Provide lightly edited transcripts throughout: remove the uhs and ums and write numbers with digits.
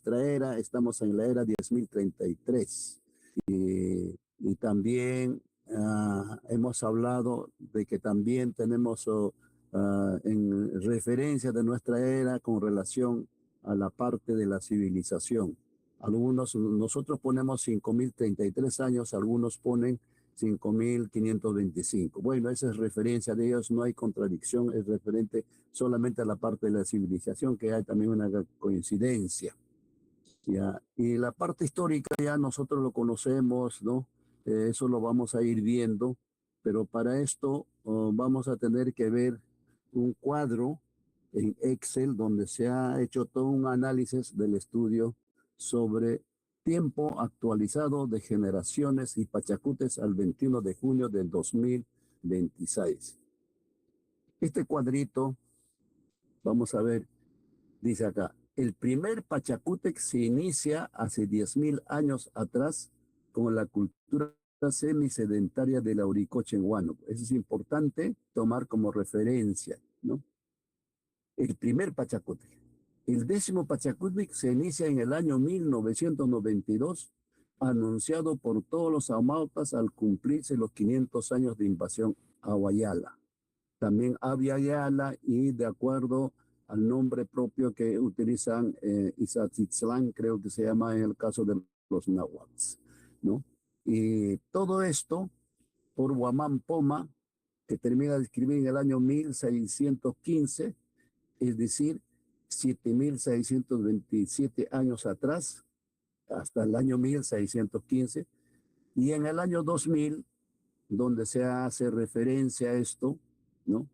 nuestra era, estamos en la era 10.033. Y también hemos hablado de que también tenemos en referencia de nuestra era con relación a la parte de la civilización. Nosotros ponemos 5.033 años, algunos ponen 5.525. Bueno, esa es referencia de ellos, no hay contradicción, es referente solamente a la parte de la civilización, que hay también una coincidencia. ¿Ya? Y la parte histórica ya nosotros lo conocemos, ¿no? Eso lo vamos a ir viendo, pero para esto vamos a tener que ver un cuadro en Excel donde se ha hecho todo un análisis del estudio sobre tiempo actualizado de generaciones y Pachacútec al 21 de junio del 2026. Este cuadrito, vamos a ver, dice acá, el primer Pachacútec se inicia hace 10.000 años atrás con la cultura semisedentaria de la Auricocha en Huánuco. Eso es importante tomar como referencia, ¿no? El primer Pachacútec. El 10º Pachacútec se inicia en el año 1992, anunciado por todos los amautas al cumplirse los 500 años de invasión a Guayala. También Abya-Yala, y de acuerdo al nombre propio que utilizan Izatzitlán, creo que se llama en el caso de los náhuatls, ¿no? Y todo esto por Huamán Poma, que termina de escribir en el año 1615, es decir, 7.627 años atrás, hasta el año 1615, y en el año 2000, donde se hace referencia a esto, ¿no?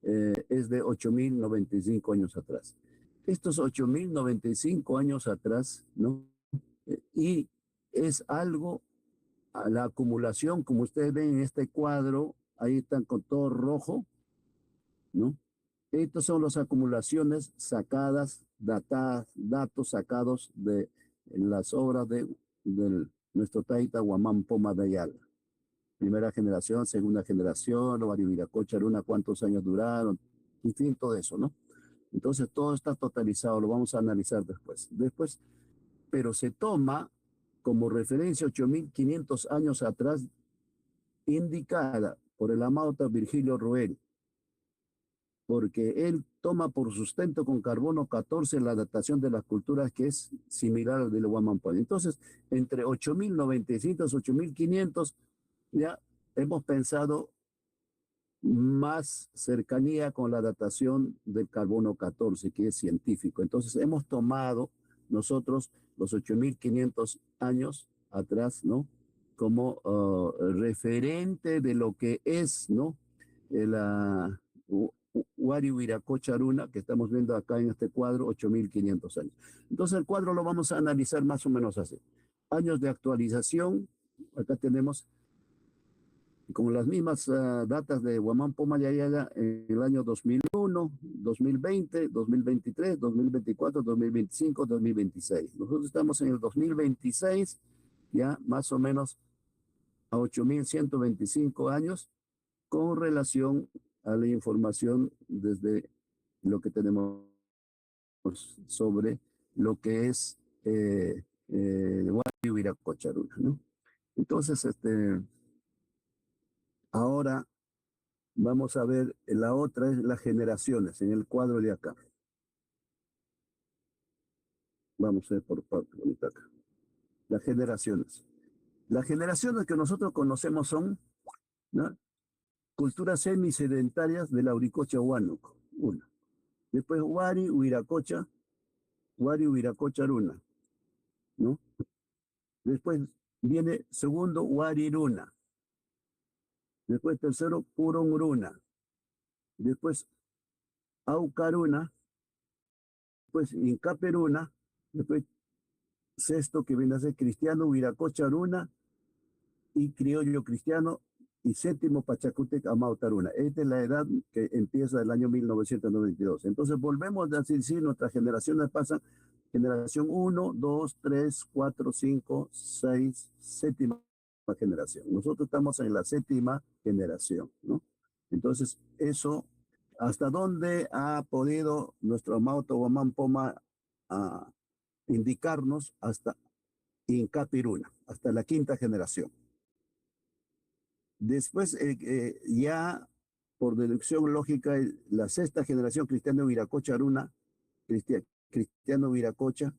Es de 8.095 años atrás. Estos 8.095 años atrás, ¿no? Y es algo, a la acumulación, como ustedes ven en este cuadro, ahí están con todo rojo, ¿no? Estas son las acumulaciones sacadas, datadas, datos sacados de las obras de nuestro Taita Huamán Poma de Ayala. Primera generación, segunda generación, Wari Wiracocha Aruna, cuántos años duraron, en fin, todo eso, ¿no? Entonces todo está totalizado, lo vamos a analizar después. Pero se toma como referencia 8.500 años atrás, indicada por el amauta Virgilio Roel, porque él toma por sustento con carbono 14 la datación de las culturas, que es similar al del Huamampa. Entonces, entre 8.900 y 8.500, ya hemos pensado más cercanía con la datación del carbono 14, que es científico. Entonces, hemos tomado nosotros los 8.500 años atrás, ¿no? Como referente de lo que es, ¿no? La Wari Wiracocha Aruna, que estamos viendo acá en este cuadro, 8.500 años. Entonces, el cuadro lo vamos a analizar más o menos así. Años de actualización, acá tenemos con las mismas datas de Huamán Poma y Ayala en el año 2001, 2020, 2023, 2024, 2025, 2026. Nosotros estamos en el 2026, ya más o menos a 8.125 años, con relación a la información desde lo que tenemos sobre lo que es Wari Wiracocha Aruna, ¿no? Entonces, ahora vamos a ver, la otra es las generaciones, en el cuadro de acá. Vamos a ver por parte bonita acá. Las generaciones. Las generaciones que nosotros conocemos son, ¿no?, culturas semisedentarias de la Auricocha Huánuco, una. Después Wari Wiracocha Aruna, ¿no? Después viene segundo Wari Iruna. Después tercero Purón Uruna. Después Aucaruna. Después Incaperuna. Después sexto, que viene a ser cristiano Wiracocha Aruna y criollo cristiano, y séptimo Pachacútec Amauta Aruna. Esta es la edad que empieza el año 1992. Entonces volvemos a decir, nuestras generaciones pasan generación 1, 2, 3, 4, 5, 6, séptima generación. Nosotros estamos en la séptima generación, ¿no? Entonces, eso, ¿hasta dónde ha podido nuestro Amauta Huamán Poma indicarnos hasta Inca Piruna, hasta la quinta generación. Después, ya por deducción lógica, la sexta generación, Cristiano Viracocha Aruna, Cristiano Viracocha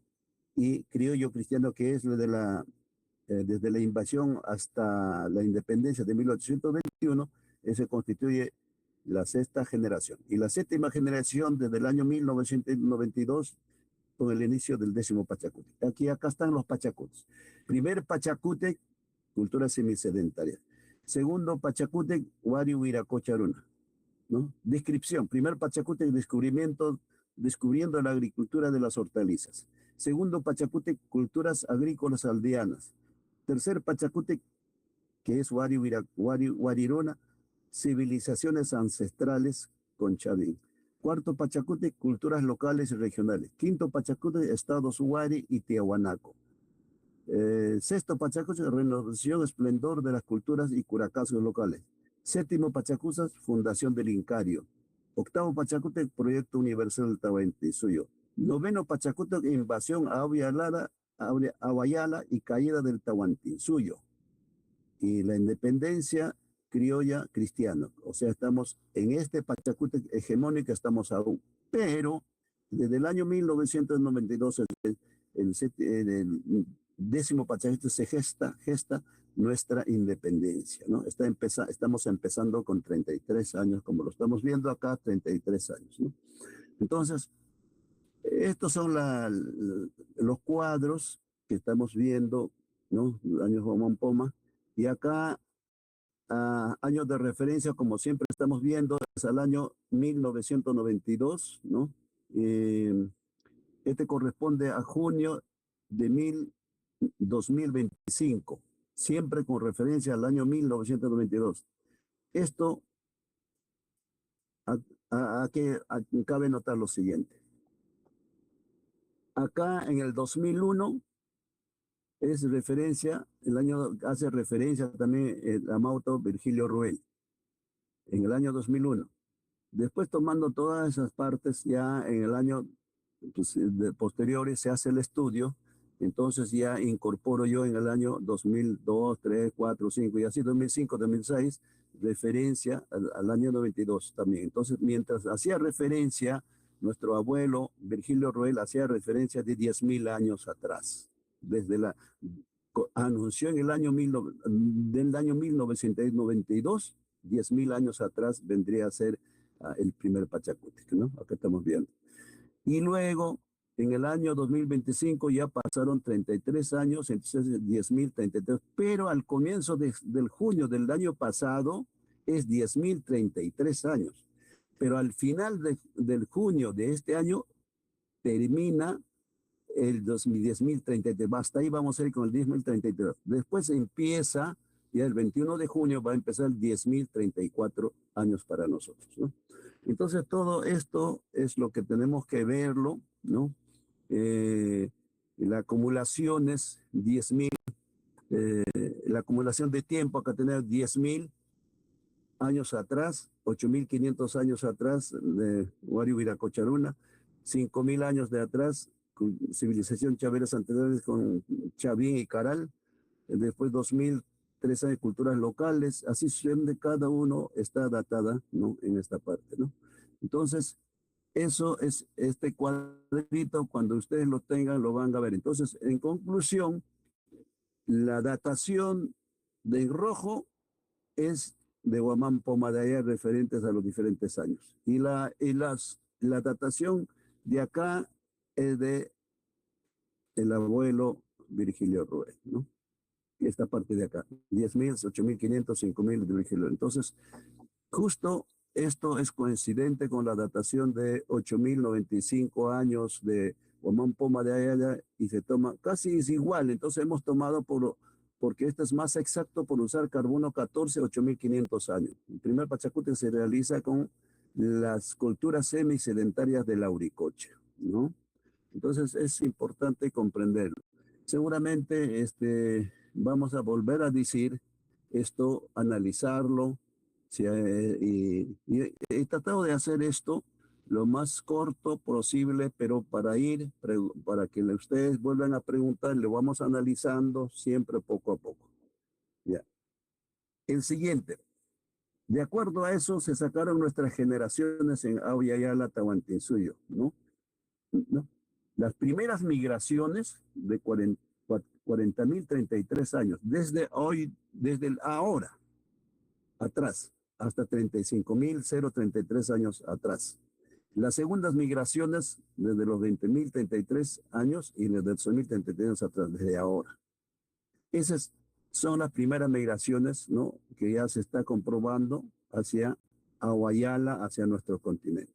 y criollo cristiano, que es desde la invasión hasta la independencia de 1821, se constituye la sexta generación. Y la séptima generación desde el año 1992 con el inicio del 10º Pachacútec. Acá están los Pachacútecs. Primer Pachacútec, cultura semisedentaria. Segundo Pachacútec, Huari Huiracocha Aruna, ¿no? Descripción. Primer Pachacútec, descubriendo la agricultura de las hortalizas. Segundo Pachacútec, culturas agrícolas aldeanas. Tercer Pachacútec, que es Huarirona, civilizaciones ancestrales con Chavín. Cuarto Pachacútec, culturas locales y regionales. Quinto Pachacútec, estados Huari y Tiahuanaco. Sexto Pachacútec, renovación, esplendor de las culturas y curacazos locales. Séptimo Pachacútec, fundación del Incario. Octavo Pachacútec, proyecto universal del Tahuantinsuyo. Noveno Pachacútec, invasión a Abayala y caída del Tahuantinsuyo. Y la independencia criolla cristiana. O sea, estamos en este Pachacútec hegemónico, estamos aún. Pero desde el año 1992, el 10º Pachacútec se gesta nuestra independencia, ¿no? Estamos empezando con 33 años, como lo estamos viendo acá, 33 años, ¿no? Entonces, estos son los cuadros que estamos viendo, ¿no? Años Guamán Poma. Y acá, años de referencia, como siempre estamos viendo, es al año 1992, ¿no? Este corresponde a junio de 2025, siempre con referencia al año 1992. Esto, cabe notar lo siguiente. Acá en el 2001 es referencia, hace referencia también el amauto Virgilio Ruel, en el año 2001. Después, tomando todas esas partes, ya en el año posteriores se hace el estudio, entonces ya incorporo yo en el año 2002, 3, 4, 5 y así 2005, 2006, referencia al año 92 también. Entonces, mientras hacía referencia, nuestro abuelo Virgilio Roel hacía referencia de 10.000 años atrás, anunció en el año, del año 1992, 10.000 años atrás vendría a ser el primer Pachacútec, ¿no? Acá estamos viendo. Y luego, en el año 2025 ya pasaron 33 años, entonces 10.033, pero al comienzo del junio del año pasado es 10.033 años. Pero al final del junio de este año termina el 10.033. Hasta ahí vamos a ir con el 10.033. Después empieza, ya el 21 de junio va a empezar el 10.034 años para nosotros, ¿no? Entonces todo esto es lo que tenemos que verlo, ¿no? La acumulación es 10.000, la acumulación de tiempo acá tenemos 10.000 años atrás, 8.500 años atrás de Huari Viracocharuna, 5.000 años de atrás, con civilización chaveras anteriores con Chavín y Caral, después 2.003 años de culturas locales, así de cada uno está datada, ¿no? En esta parte, ¿no? Entonces, eso es este cuadrito, cuando ustedes lo tengan, lo van a ver. Entonces, en conclusión, la datación de rojo es de Guamán Pomadaya referentes a los diferentes años. Y la datación de acá es de el abuelo Virgilio Ruel, ¿no? Y esta parte de acá, 10.000, 8.500, 5.000 de Virgilio. Entonces, justo esto es coincidente con la datación de 8.095 años de Guamán Pomadaya y se toma, casi es igual. Entonces hemos tomado porque este es más exacto por usar carbono 14, 8.500 años. El primer Pachacútec se realiza con las culturas semisedentarias de Lauricocha, ¿no? Entonces es importante comprenderlo. Seguramente vamos a volver a decir esto, analizarlo, y he tratado de hacer esto lo más corto posible, pero para que ustedes vuelvan a preguntar, lo vamos analizando siempre poco a poco. Ya. El siguiente. De acuerdo a eso, se sacaron nuestras generaciones en Auyayala, Tahuantinsuyo, ¿no? ¿No? Las primeras migraciones de 40.033 años, desde hoy, desde el ahora, atrás, hasta 35.033 años atrás. Las segundas migraciones desde los 20.033 años y desde los 20.033 años atrás, desde ahora. Esas son las primeras migraciones, ¿no? Que ya se está comprobando hacia Aguayala, hacia nuestro continente.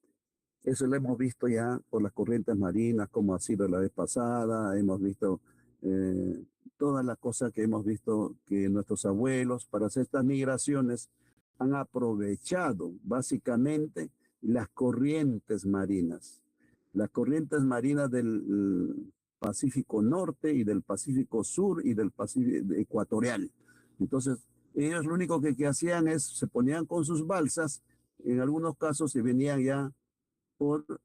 Eso lo hemos visto ya por las corrientes marinas, como ha sido la vez pasada, hemos visto eh, todas las cosas que hemos visto que nuestros abuelos para hacer estas migraciones han aprovechado básicamente las corrientes marinas del Pacífico Norte y del Pacífico Sur y del Pacífico Ecuatorial. Entonces, ellos lo único que hacían es, se ponían con sus balsas, en algunos casos se venían ya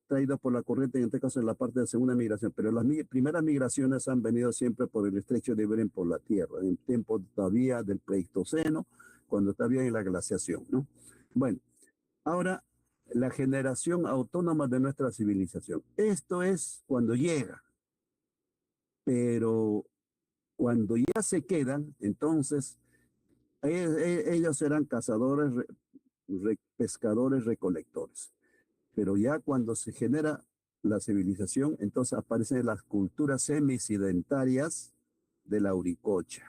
traídas por la corriente, en este caso en la parte de segunda migración, pero las primeras migraciones han venido siempre por el estrecho de Bering, por la tierra, en tiempos todavía del Pleistoceno, cuando está bien en la glaciación, ¿no? Bueno, ahora la generación autónoma de nuestra civilización. Esto es cuando llega, pero cuando ya se quedan, entonces ellos serán cazadores, pescadores, recolectores. Pero ya cuando se genera la civilización, entonces aparecen las culturas semisidentarias de la Uricocha,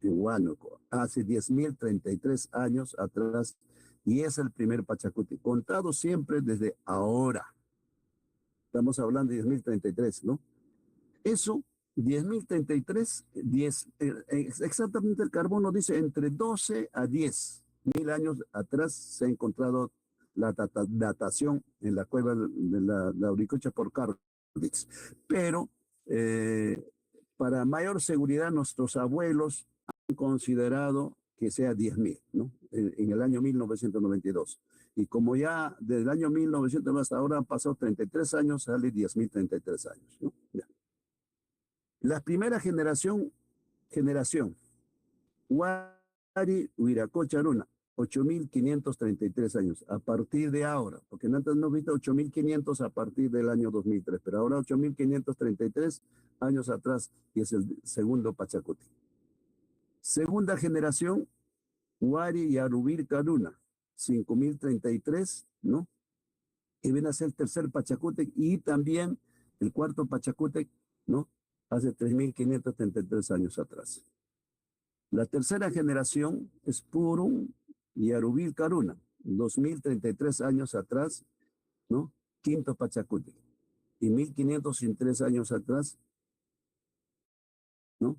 de Huánuco, hace 10.033 años atrás, y es el primer Pachacuti, contado siempre desde ahora. Estamos hablando de 10.033, ¿no? Eso, 10.033, exactamente el carbono dice entre 12 a 10.000 años atrás se ha encontrado la datación en la cueva de la Uricocha por Cardix. Pero para mayor seguridad, nuestros abuelos han considerado que sea 10.000, ¿no? En el año 1992. Y como ya desde el año 1900 hasta ahora han pasado 33 años, sale 10.033 años, ¿no? Ya. La primera generación, Huari Huiracocha Aruna, 8.533 años, a partir de ahora, porque antes no visto 8.500 a partir del año 2003, pero ahora 8.533 años atrás, y es el segundo Pachacuti. Segunda generación, Huari y Arubir Caruna, 5.033, ¿no? Y viene a ser el tercer Pachacútec y también el cuarto Pachacútec, ¿no? Hace 3.533 años atrás. La tercera generación es Purum y Arubil Caruna, 2.033 años atrás, ¿no? Quinto Pachacútec. Y 1.503 años atrás, ¿no?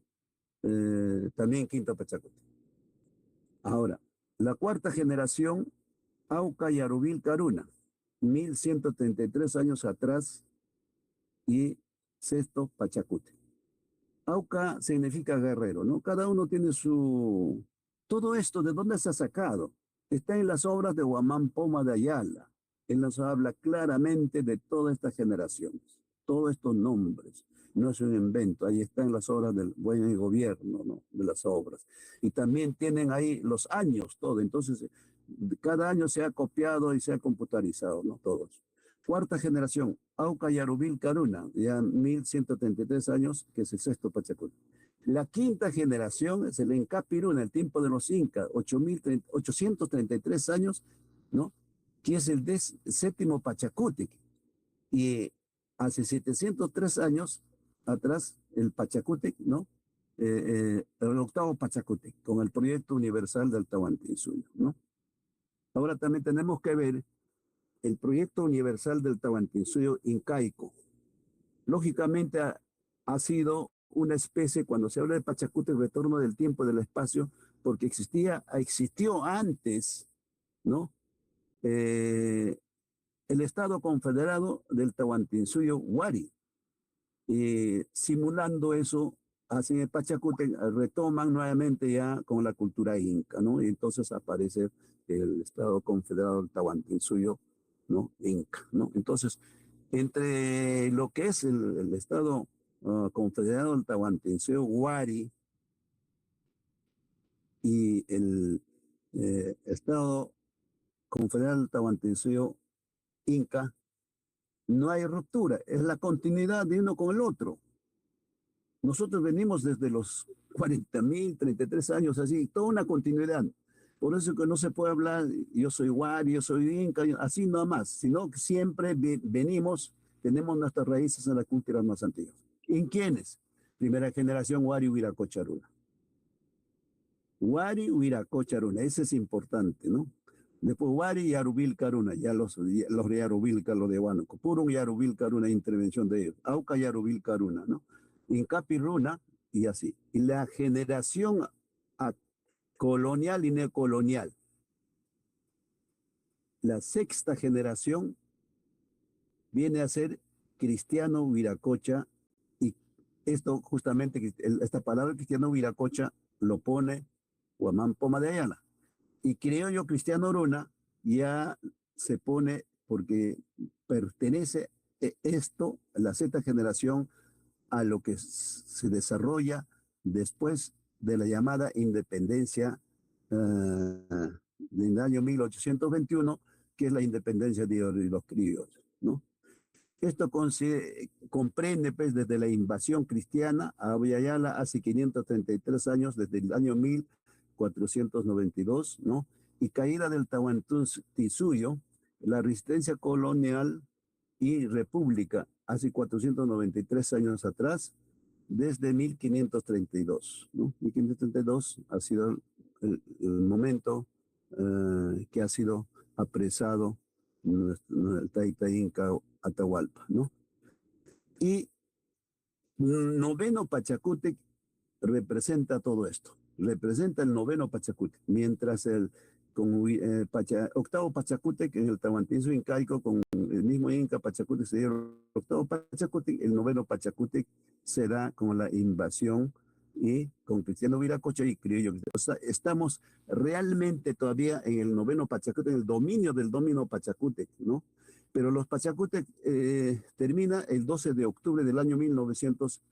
También quinto Pachacútec. Ahora, la cuarta generación, Auca y Arubil Caruna, 1.133 años atrás y sexto Pachacútec. Auca significa guerrero, ¿no? Cada uno tiene su... Todo esto, ¿de dónde se ha sacado? Está en las obras de Huamán Poma de Ayala. Él nos habla claramente de todas estas generaciones, todos estos nombres. No es un invento, ahí está en las obras del buen gobierno, ¿no? De las obras. Y también tienen ahí los años, todo. Entonces, cada año se ha copiado y se ha computarizado, ¿no? Todos. Cuarta generación, Auca y Arubil Caruna, ya 1.133 años, que es el sexto Pachacútec. La quinta generación es el Encapirú en el tiempo de los Incas, 833 años, ¿no? Que es el séptimo Pachacútec. Y hace 703 años atrás, el Pachacútec, ¿no? El octavo Pachacútec, con el proyecto universal del Tahuantinsuyo, ¿no? Ahora también tenemos que ver el proyecto universal del Tahuantinsuyo incaico. Lógicamente ha sido una especie, cuando se habla de Pachacútec, retorno del tiempo y del espacio, porque existió antes, ¿no? El Estado Confederado del Tahuantinsuyo Huari. Simulando eso, hacen el Pachacútec, retoman nuevamente ya con la cultura inca, ¿no? Y entonces aparece el Estado Confederado del Tahuantinsuyo ¿no? Inca, ¿no? Entonces, entre lo que es el Estado confederado del Tahuantinsuyo, Huari, y el Estado confederado del Tahuantinsuyo, Inca, no hay ruptura, es la continuidad de uno con el otro. Nosotros venimos desde los 40.000, 33 años, así, toda una continuidad. Por eso que no se puede hablar, yo soy Huari, yo soy Inca, así nada más, sino que siempre venimos, tenemos nuestras raíces en las culturas más antiguas. ¿En quiénes? Primera generación, Huari, Huiracocharuna. Huari, Huiracocharuna, ese es importante, ¿no? Después Huari y Yarubil Caruna, ya los de Yarubil, los de Huánuco. Puro Yarubil Caruna, intervención de ellos. Auca Yarubil Caruna, ¿no? Incapi Runa y así. Y la generación colonial y neocolonial, la sexta generación viene a ser cristiano Viracocha, y esto justamente, esta palabra cristiano Viracocha lo pone Huamán Poma de Ayala. Y creo yo cristiano Oruna ya se pone porque pertenece esto, la Z generación, a lo que se desarrolla después de la llamada independencia del año 1821, que es la independencia de los criollos, ¿no? Esto comprende pues, desde la invasión cristiana a Abya hace 533 años, desde el año 1492, ¿no? Y caída del Tahuantinsuyo, la resistencia colonial y república hace 493 años atrás, desde 1532, ¿no? 1532 ha sido el momento que ha sido apresado el Taita Inca Atahualpa, ¿no? Y noveno Pachacútec representa todo esto, representa el noveno Pachacútec, mientras octavo Pachacútec en el Tahuantinsuyo incaico, con el mismo Inca Pachacútec se dio el octavo Pachacútec, el noveno Pachacútec será con la invasión y con Cristiano Viracocha y criollo. O sea, estamos realmente todavía en el noveno Pachacútec, en el dominio del dominio Pachacútec, ¿no? Pero los Pachacútec termina el 12 de octubre del año 1900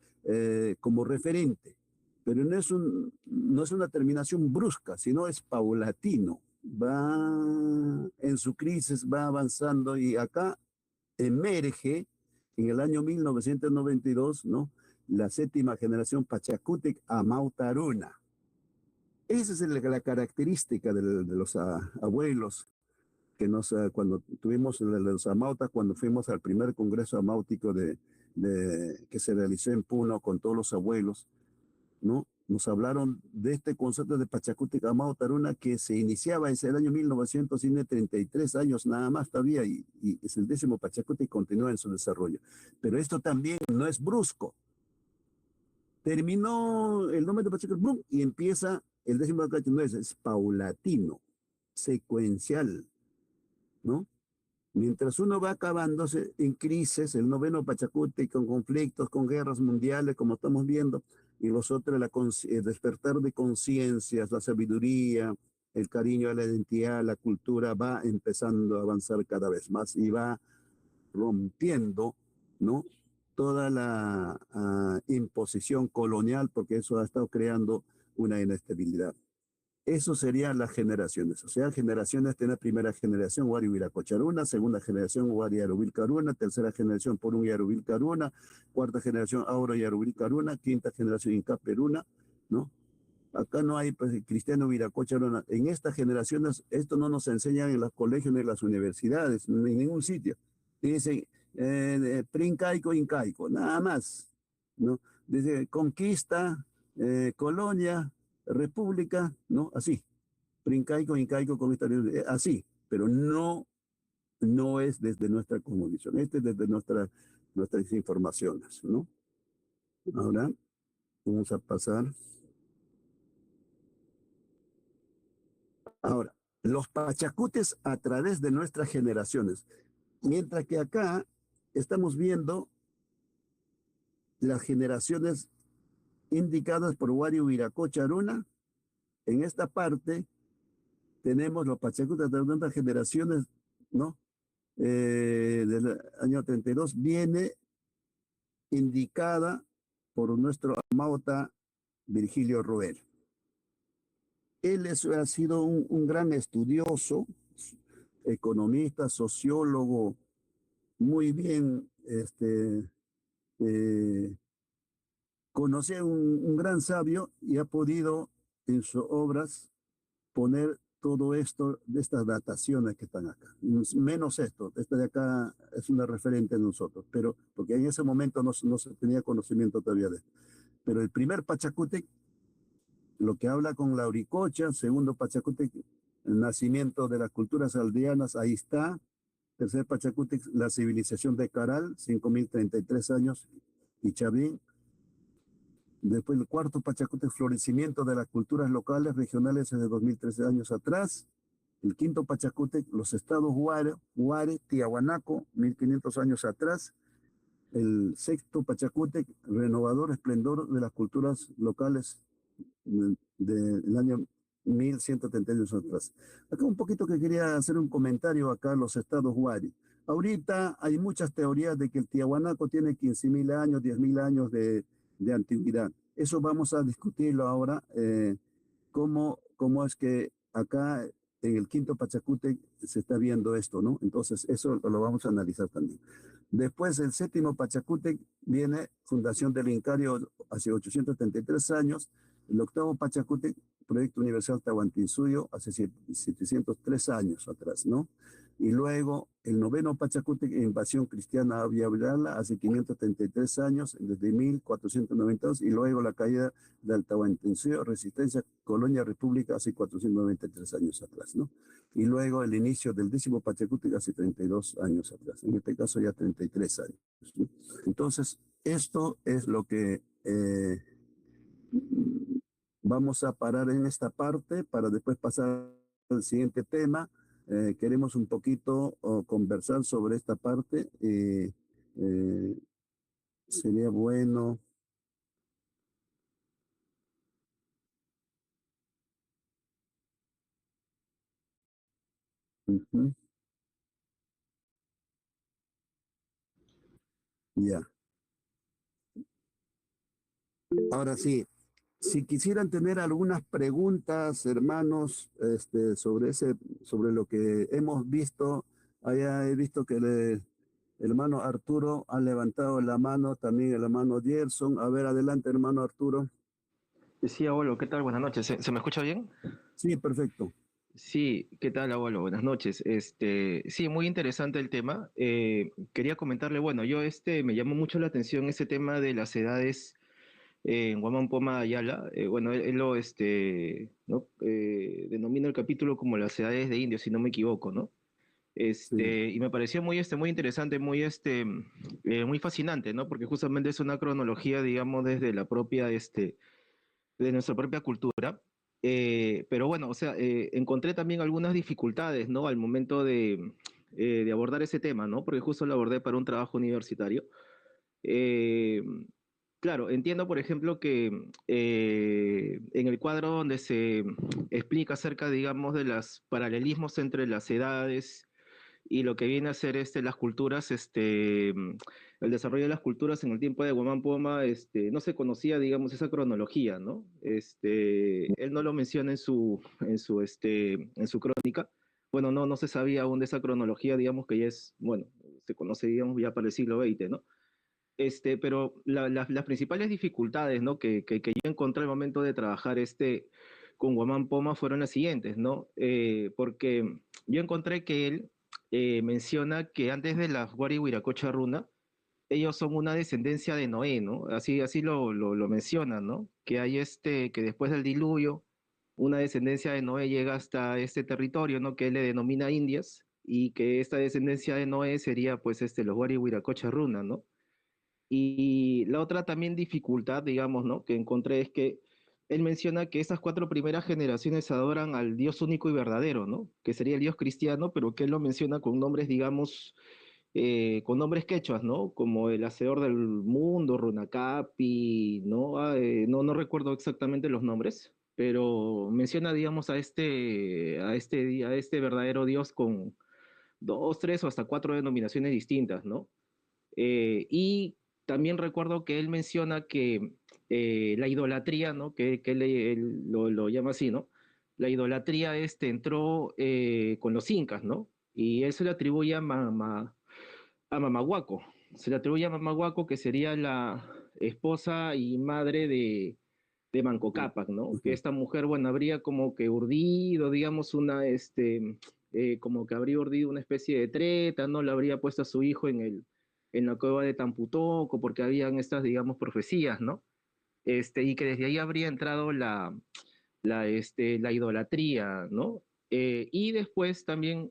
como referente, pero no es una terminación brusca, sino es paulatino, va en su crisis, va avanzando y acá emerge en el año 1992, ¿no? La séptima generación Pachacútec Amautaruna. Esa es la característica de los abuelos que cuando tuvimos los amautas, cuando fuimos al primer congreso amáutico que se realizó en Puno con todos los abuelos, ¿no? Nos hablaron de este concepto de Pachacútec Amautaruna que se iniciaba en el año 1900, tiene 33 años nada más todavía, y es el décimo Pachacútec y continúa en su desarrollo. Pero esto también no es brusco. Terminó el nombre de Pachacútec y empieza el décimo Pachacútec, no es paulatino, secuencial, ¿no? Mientras uno va acabándose en crisis, el noveno Pachacútec con conflictos, con guerras mundiales, como estamos viendo, y los otros, el despertar de conciencias, la sabiduría, el cariño a la identidad, la cultura, va empezando a avanzar cada vez más y va rompiendo, ¿no? Toda la imposición colonial, porque eso ha estado creando una inestabilidad. Eso serían las generaciones. O sea, generaciones de la primera generación, Huari Huiracocharuna, segunda generación, Huari Yarubil Caruna, tercera generación, Porun Yarubil Caruna, cuarta generación, Auro Yarubil Caruna, quinta generación, Inca Peruna, ¿no? Acá no hay pues, cristiano Huiracocharuna. En estas generaciones, esto no nos enseñan en los colegios ni en las universidades, ni en ningún sitio. Dicen, princaico, incaico, nada más, ¿no? Dice, conquista, colonia, república, ¿no? Así, princaico, incaico, con esta, así, pero no es desde nuestra cosmovisión, este es desde nuestras informaciones, ¿no? Ahora vamos a pasar. Ahora, los pachacutes a través de nuestras generaciones, mientras que acá estamos viendo las generaciones indicadas por Wario Viracocha Aruna. En esta parte tenemos los pachacutes de nuestras generaciones, ¿no? del año 32 viene indicada por nuestro amauta Virgilio Roel. Él ha sido un gran estudioso, economista, sociólogo, muy bien, eh, conoce un gran sabio y ha podido en sus obras poner todo esto de estas dataciones que están acá. Menos esto, esta de acá es una referente de nosotros, pero porque en ese momento no se tenía conocimiento todavía de esto. Pero el primer Pachacútec, lo que habla con Lauricocha, segundo Pachacútec, el nacimiento de las culturas aldeanas, ahí está. Tercer Pachacútec, la civilización de Caral, 5033 años, y Chavín. Después el cuarto Pachacútec, florecimiento de las culturas locales, regionales desde 2013 años atrás. El quinto Pachacútec, los estados Huare, Tiahuanaco, 1500 años atrás. El sexto Pachacútec, renovador esplendor de las culturas locales del año 1130 años atrás. Acá un poquito que quería hacer un comentario acá, los estados Huari. Ahorita hay muchas teorías de que el Tiahuanaco tiene 15.000 años, 10.000 años de antigüedad. Eso vamos a discutirlo ahora, cómo es que acá en el quinto Pachacútec se está viendo esto, ¿no? Entonces, eso lo vamos a analizar también. Después, el séptimo Pachacútec viene fundación del Incario hace 833 años. El octavo Pachacútec, Proyecto Universal Tahuantinsuyo, hace 703 años atrás, ¿no? Y luego el noveno Pachacútec, invasión cristiana a Villablala, hace 533 años, desde 1492, y luego la caída del Tahuantinsuyo, resistencia, colonia, república, hace 493 años atrás, ¿no? Y luego el inicio del décimo Pachacútec, hace 32 años atrás, en este caso ya 33 años, ¿no? Entonces, esto es lo que vamos a parar en esta parte para después pasar al siguiente tema. Queremos un poquito conversar sobre esta parte. Eh, sería bueno. Ujú, ya. Ahora sí, si quisieran tener algunas preguntas, hermanos, sobre lo que hemos visto, allá he visto que el hermano Arturo ha levantado la mano, también el hermano Gerson. A ver, adelante, hermano Arturo. Sí, abuelo, ¿qué tal? Buenas noches. ¿Se me escucha bien? Sí, perfecto. Sí, ¿qué tal, abuelo? Buenas noches. Sí, muy interesante el tema. Quería comentarle, bueno, me llamó mucho la atención ese tema de las edades en Guamán Poma Ayala. Bueno, él lo, ¿no? Denomina el capítulo como las edades de indios, si no me equivoco, ¿no? Sí. Y me pareció muy interesante, muy fascinante, ¿no? Porque justamente es una cronología, digamos, desde la propia, de nuestra propia cultura. Pero bueno, o sea, encontré también algunas dificultades, ¿no? Al momento de abordar ese tema, ¿no? Porque justo lo abordé para un trabajo universitario. Eh, claro, entiendo, por ejemplo, que en el cuadro donde se explica acerca, digamos, de los paralelismos entre las edades y lo que viene a ser las culturas, el desarrollo de las culturas en el tiempo de Guamán Poma, no se conocía, digamos, esa cronología, ¿no? Él no lo menciona en su crónica. Bueno, no se sabía aún de esa cronología, digamos, que ya es, bueno, se conoce, digamos, ya para el siglo XX, ¿no? Pero las principales dificultades, ¿no? Que yo encontré al momento de trabajar con Guamán Poma fueron las siguientes, ¿no? Porque yo encontré que él menciona que antes de las Wari Wiracocha Runa, ellos son una descendencia de Noé, ¿no? Así lo menciona, ¿no? Que hay que después del diluvio, una descendencia de Noé llega hasta este territorio, ¿no? Que él le denomina Indias, y que esta descendencia de Noé sería, pues, los Wari Wiracocha Runa, ¿no? Y la otra también dificultad, digamos, ¿no? Que encontré es que él menciona que esas cuatro primeras generaciones adoran al Dios único y verdadero, ¿no? Que sería el Dios cristiano, pero que él lo menciona con nombres, digamos, con nombres quechuas, ¿no? Como el Hacedor del Mundo, Runacapi, ¿no? No recuerdo exactamente los nombres, pero menciona, digamos, a este verdadero Dios dos, tres o hasta cuatro denominaciones distintas, ¿no? Y también recuerdo que él menciona que la idolatría, ¿no? Que él lo llama así, ¿no? La idolatría entró con los incas, ¿no? Y él se le atribuye a Mamahuaco. Se le atribuye a Mamahuaco, que sería la esposa y madre de Manco Cápac, ¿no? Que Ujú. esta mujer, bueno, habría como que urdido, digamos, como que habría urdido una especie de treta, ¿no? Le habría puesto a su hijo en la cueva de Tamputoco, porque habían estas, digamos, profecías, ¿no? Y que desde ahí habría entrado la idolatría, ¿no? Y después también,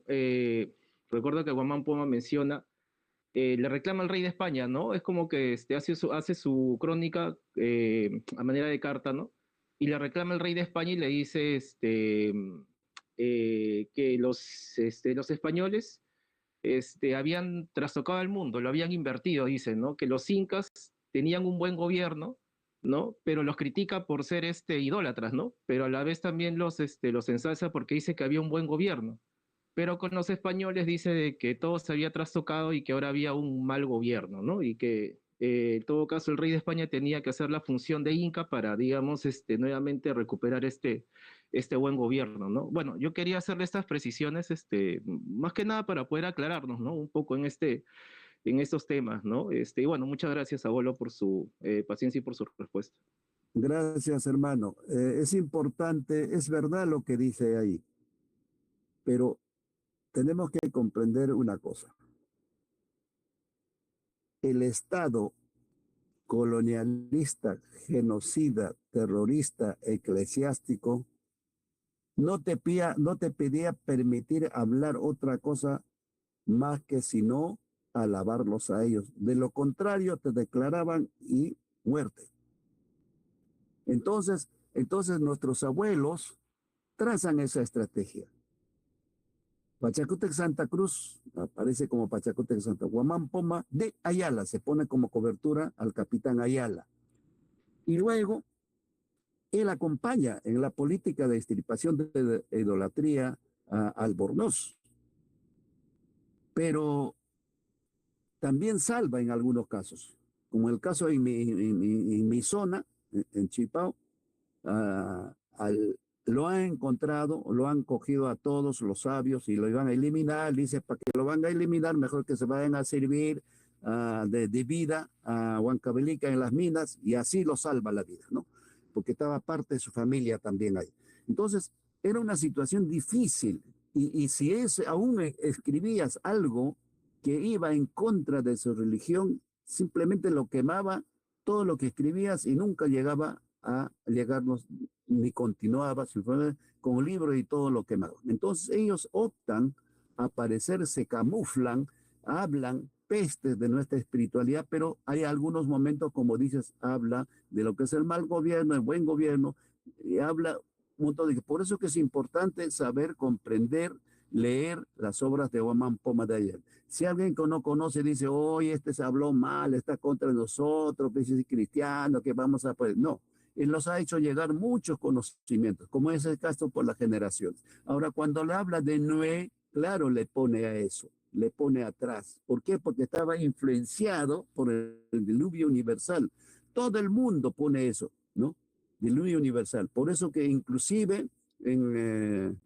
recuerdo que Guamán Poma menciona le reclama al rey de España, ¿no? Es como que hace su crónica a manera de carta, ¿no? Y le reclama al rey de España y le dice que los españoles habían trastocado el mundo, lo habían invertido, dicen, ¿no? Que los incas tenían un buen gobierno, ¿no? Pero los critica por ser idólatras, ¿no? Pero a la vez también los ensalza porque dice que había un buen gobierno, pero con los españoles dice de que todo se había trastocado y que ahora había un mal gobierno, ¿no? Y que en todo caso el rey de España tenía que hacer la función de Inca para, digamos, nuevamente recuperar este buen gobierno, ¿no? Bueno, yo quería hacerle estas precisiones, más que nada para poder aclararnos, ¿no? Un poco en estos temas, ¿no? Y bueno, muchas gracias, abuelo, por su paciencia y por su respuesta. Gracias, hermano. Es importante, es verdad lo que dice ahí, pero tenemos que comprender una cosa. El Estado colonialista, genocida, terrorista, eclesiástico, no te pedía permitir hablar otra cosa más que sino alabarlos a ellos. De lo contrario, te declaraban y muerte. Entonces nuestros abuelos trazan esa estrategia. Pachacútec Santa Cruz aparece como Pachacútec Santa Guamán Poma de Ayala, se pone como cobertura al capitán Ayala. Y luego él acompaña en la política de extirpación de idolatría a Albornoz, pero también salva en algunos casos, como el caso en mi zona, en Chipao, uh, lo han encontrado, lo han cogido a todos los sabios y lo iban a eliminar. Dice, para que lo van a eliminar, mejor que se vayan a servir de vida a Huancavelica en las minas y así lo salva la vida, ¿no? Porque estaba parte de su familia también ahí. Entonces, era una situación difícil y si aún escribías algo que iba en contra de su religión, simplemente lo quemaba todo lo que escribías y nunca llegaba a llegarnos ni continuaba con el libro y todo lo quemado. Entonces ellos optan a aparecer, se camuflan, hablan pestes de nuestra espiritualidad, pero hay algunos momentos, como dices, habla de lo que es el mal gobierno, el buen gobierno, y habla un montón de... Por eso que es importante saber, comprender, leer las obras de Guamán Poma de ayer. Si alguien que no conoce dice, oye, se habló mal, está contra nosotros, que es cristiano, que vamos a... Pues, no, él nos ha hecho llegar muchos conocimientos, como es el caso por la generación. Ahora, cuando le habla de Noé, claro, le pone a eso, le pone atrás. ¿Por qué? Porque estaba influenciado por el diluvio universal. Todo el mundo pone eso, ¿no? Diluvio universal. Por eso que inclusive en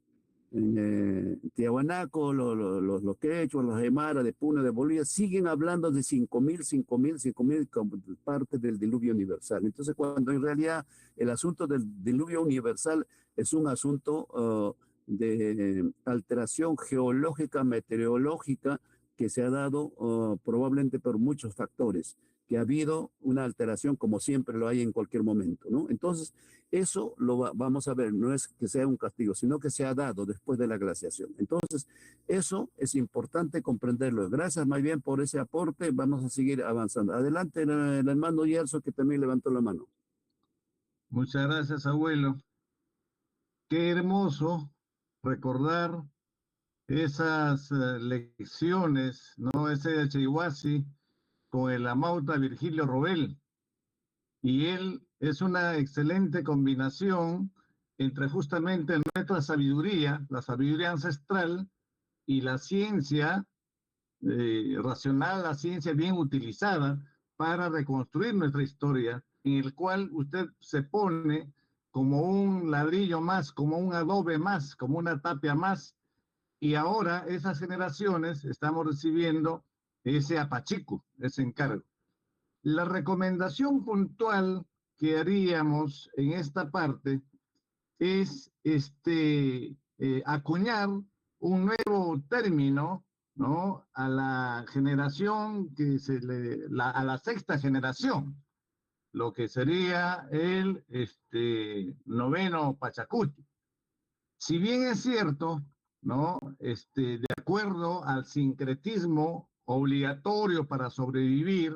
Tiahuanaco, los quechuas, los aymara de Puno, de Bolivia, siguen hablando de 5.000 como parte del diluvio universal. Entonces, cuando en realidad el asunto del diluvio universal es un asunto de alteración geológica, meteorológica, que se ha dado probablemente por muchos factores, que ha habido una alteración como siempre lo hay en cualquier momento, ¿no? Entonces, eso vamos a ver, no es que sea un castigo, sino que se ha dado después de la glaciación. Entonces, eso es importante comprenderlo. Gracias más bien por ese aporte, vamos a seguir avanzando. Adelante el hermano Yerso, que también levantó la mano. Muchas gracias, abuelo. Qué hermoso recordar esas lecciones, ¿no? Ese Chihuasi con el amauta Virgilio Robel. Y él es una excelente combinación entre justamente nuestra sabiduría, la sabiduría ancestral, y la ciencia racional, la ciencia bien utilizada para reconstruir nuestra historia, en el cual usted se pone como un ladrillo más, como un adobe más, como una tapia más, y ahora esas generaciones estamos recibiendo ese apachico, ese encargo. La recomendación puntual que haríamos en esta parte es acuñar un nuevo término, ¿no? A la generación a la sexta generación, lo que sería el noveno Pachacuti. Si bien es cierto, ¿no? De acuerdo al sincretismo obligatorio para sobrevivir,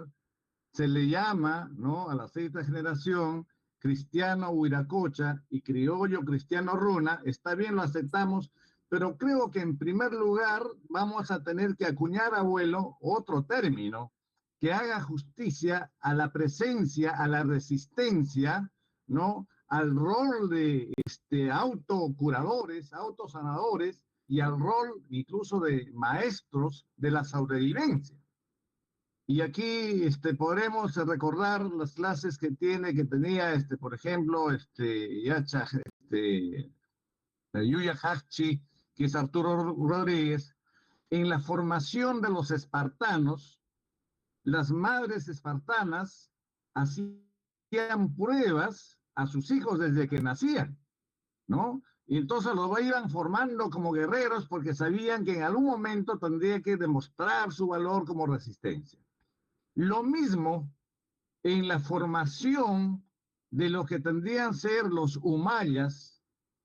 se le llama, ¿no? A la sexta generación cristiano Huiracocha y criollo cristiano Runa. Está bien, lo aceptamos, pero creo que en primer lugar vamos a tener que acuñar, abuelo, otro término que haga justicia a la presencia, a la resistencia, ¿no? Al rol de autocuradores, autosanadores y al rol incluso de maestros de la sobrevivencia. Y aquí podremos recordar las clases que tenía, por ejemplo, Yacha, Yuya Hachi, que es Arturo Rodríguez, en la formación de los espartanos. Las madres espartanas hacían pruebas a sus hijos desde que nacían, ¿no? Y entonces los iban formando como guerreros porque sabían que en algún momento tendría que demostrar su valor como resistencia. Lo mismo en la formación de lo que tendrían ser los humayas,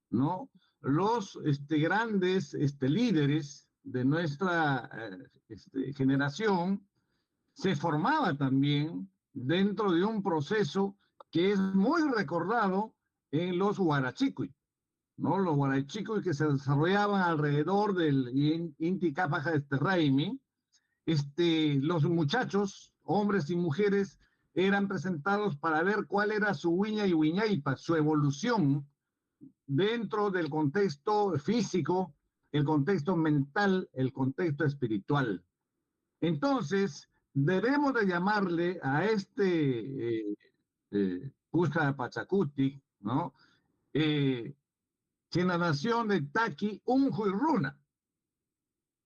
¿no? Los grandes líderes de nuestra generación, se formaba también dentro de un proceso que es muy recordado en los huarachicuy, ¿no? Los huarachicuy que se desarrollaban alrededor del Inti Capaja Raimi. Los muchachos, hombres y mujeres, eran presentados para ver cuál era su huiña y huiñaipa, su evolución dentro del contexto físico, el contexto mental, el contexto espiritual. Entonces, debemos de llamarle a Pushta Pachacuti, ¿no? Generación de Taki, Unju y Runa,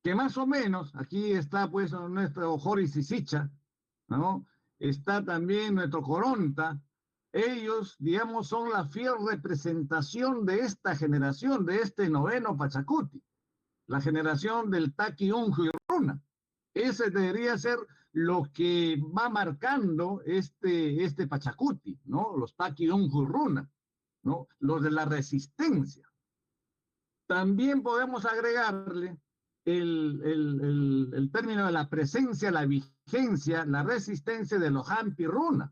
que más o menos, aquí está pues nuestro Joris y Sicha, ¿no? Está también nuestro Coronta. Ellos, digamos, son la fiel representación de esta generación, de este noveno Pachacuti, la generación del Taki, Unju y Runa. Ese debería ser lo que va marcando este Pachacuti, ¿no? Los Taki, Unju y Runa, ¿no? Los de la resistencia. También podemos agregarle el término de la presencia, la vigencia, la resistencia de los Hampi Runa.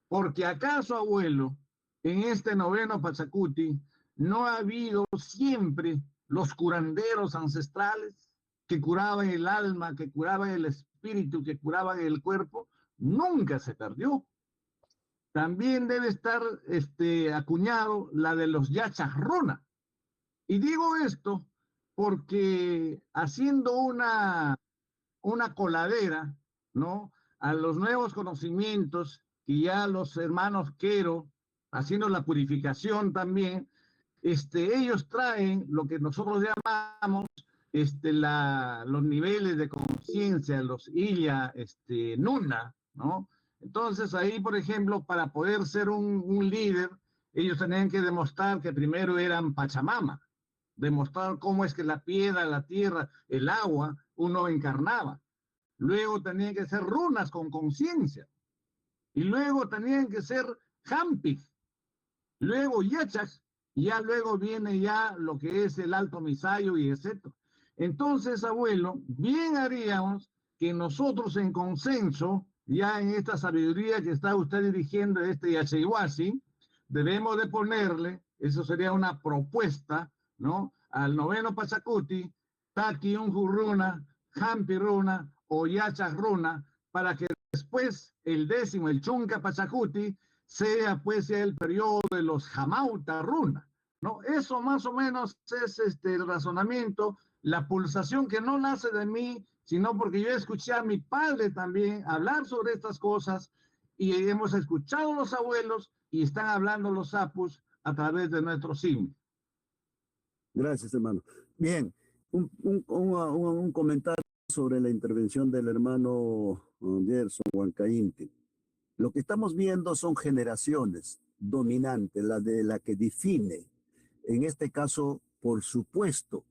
Porque acaso, abuelo, en este noveno Pachacuti no ha habido siempre los curanderos ancestrales que curaban el alma, que curaban el espíritu, que curaban el cuerpo. Nunca se perdió. También debe estar acuñado la de los Yachas Runa. Y digo esto porque haciendo una coladera, ¿no? A los nuevos conocimientos que ya los hermanos Quero, haciendo la purificación también, ellos traen lo que nosotros llamamos los niveles de conciencia, los Illa, Nuna, ¿no? Entonces ahí, por ejemplo, para poder ser un líder, ellos tenían que demostrar que primero eran Pachamama, demostrar cómo es que la piedra, la tierra, el agua, uno encarnaba. Luego tenían que ser runas con conciencia. Y luego tenían que ser Hampik. Luego Yachak. Ya luego viene ya lo que es el Alto Misayo y etc. Entonces, abuelo, bien haríamos que nosotros en consenso, ya en esta sabiduría que está usted dirigiendo Yachaywasi, debemos de ponerle, eso sería una propuesta, ¿no? Al noveno Pachacuti, Taki Unju Runa, Hampi Runa o Yachak Runa, para que después el décimo, el Chunca Pachacuti, sea pues ya el periodo de los Jamauta Runa, ¿no? Eso más o menos es el razonamiento la pulsación que no nace de mí, sino porque yo escuché a mi padre también hablar sobre estas cosas y hemos escuchado a los abuelos y están hablando los apus a través de nuestros signos. Gracias, hermano. Bien, un comentario sobre la intervención del hermano Gerson Huancaínte. Lo que estamos viendo son generaciones dominantes, la de la que define. En este caso, por supuesto,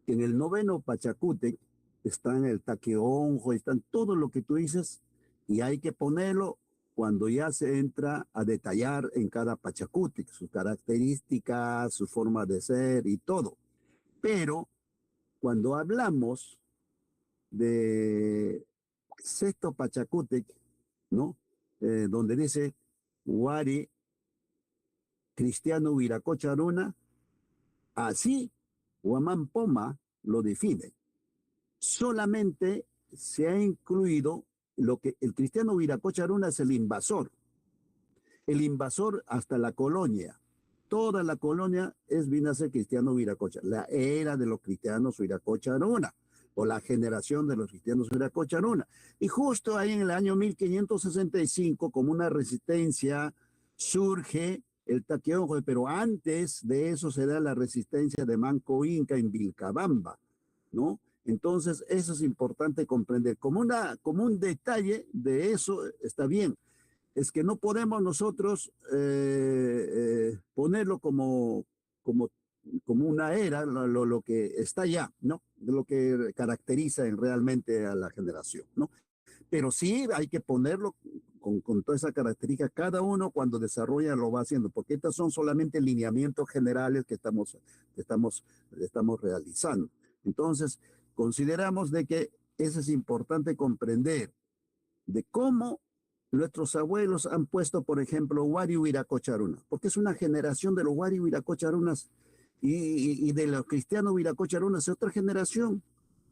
que en el noveno Pachacútec están el taqueonjo, están todo lo que tú dices, y hay que ponerlo cuando ya se entra a detallar en cada Pachacútec, sus características, su forma de ser y todo. Pero cuando hablamos de sexto Pachacútec, ¿no? Donde dice Wari Cristiano Huiracocharuna, así Huamán Poma lo define. Solamente se ha incluido lo que el cristiano Huiracocharuna es el invasor. El invasor hasta la colonia. Toda la colonia viene a ser cristiano Huiracocha. La era de los cristianos Huiracocharuna, o la generación de los cristianos Huiracocharuna. Y justo ahí en el año 1565, como una resistencia, surge el taqueonjo, pero antes de eso se da la resistencia de Manco Inca en Vilcabamba, ¿no? Entonces, eso es importante comprender. Como un detalle de eso está bien. Es que no podemos nosotros ponerlo como una era, lo que está ya, ¿no? De lo que caracteriza realmente a la generación, ¿no? Pero sí hay que ponerlo con toda esa característica. Cada uno cuando desarrolla lo va haciendo, porque estos son solamente lineamientos generales que estamos realizando. Entonces, consideramos de que eso es importante comprender, de cómo nuestros abuelos han puesto, por ejemplo, Wari Huiracocharuna, porque es una generación de los Wari Huiracocharunas y de los cristianos Huiracocharunas, es otra generación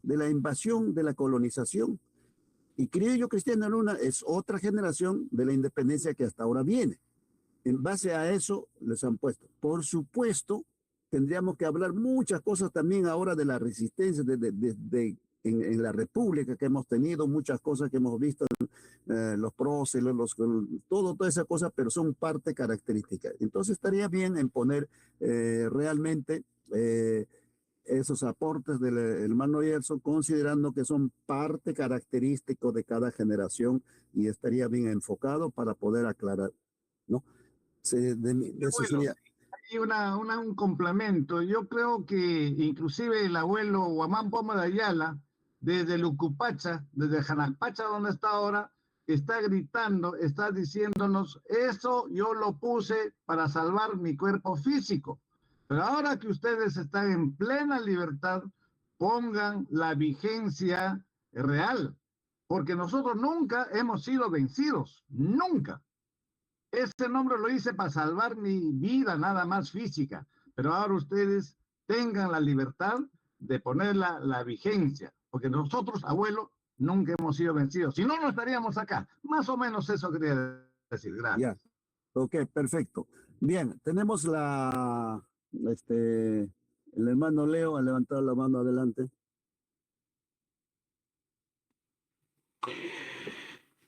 de la invasión, de la colonización. Y criollo cristiano Luna es otra generación de la independencia que hasta ahora viene. En base a eso les han puesto. Por supuesto, tendríamos que hablar muchas cosas también ahora de la resistencia en la República que hemos tenido, muchas cosas que hemos visto, los próceres, toda esa cosa, pero son parte característica. Entonces estaría bien en poner realmente esos aportes del hermano Gerson, considerando que son parte característico de cada generación y estaría bien enfocado para poder aclarar, ¿no? Eso sería. Hay un complemento. Yo creo que inclusive el abuelo Huamán Poma de Ayala, desde Lucupacha, desde Janalpacha, donde está ahora, está gritando, está diciéndonos, eso yo lo puse para salvar mi cuerpo físico. Pero ahora que ustedes están en plena libertad, pongan la vigencia real, porque nosotros nunca hemos sido vencidos, nunca. Ese nombre lo hice para salvar mi vida, nada más física. Pero ahora ustedes tengan la libertad de poner la vigencia, porque nosotros, abuelo, nunca hemos sido vencidos. Si no, no estaríamos acá. Más o menos eso quería decir. Gracias. Ya. Ok, perfecto. Bien, tenemos el hermano Leo ha levantado la mano adelante.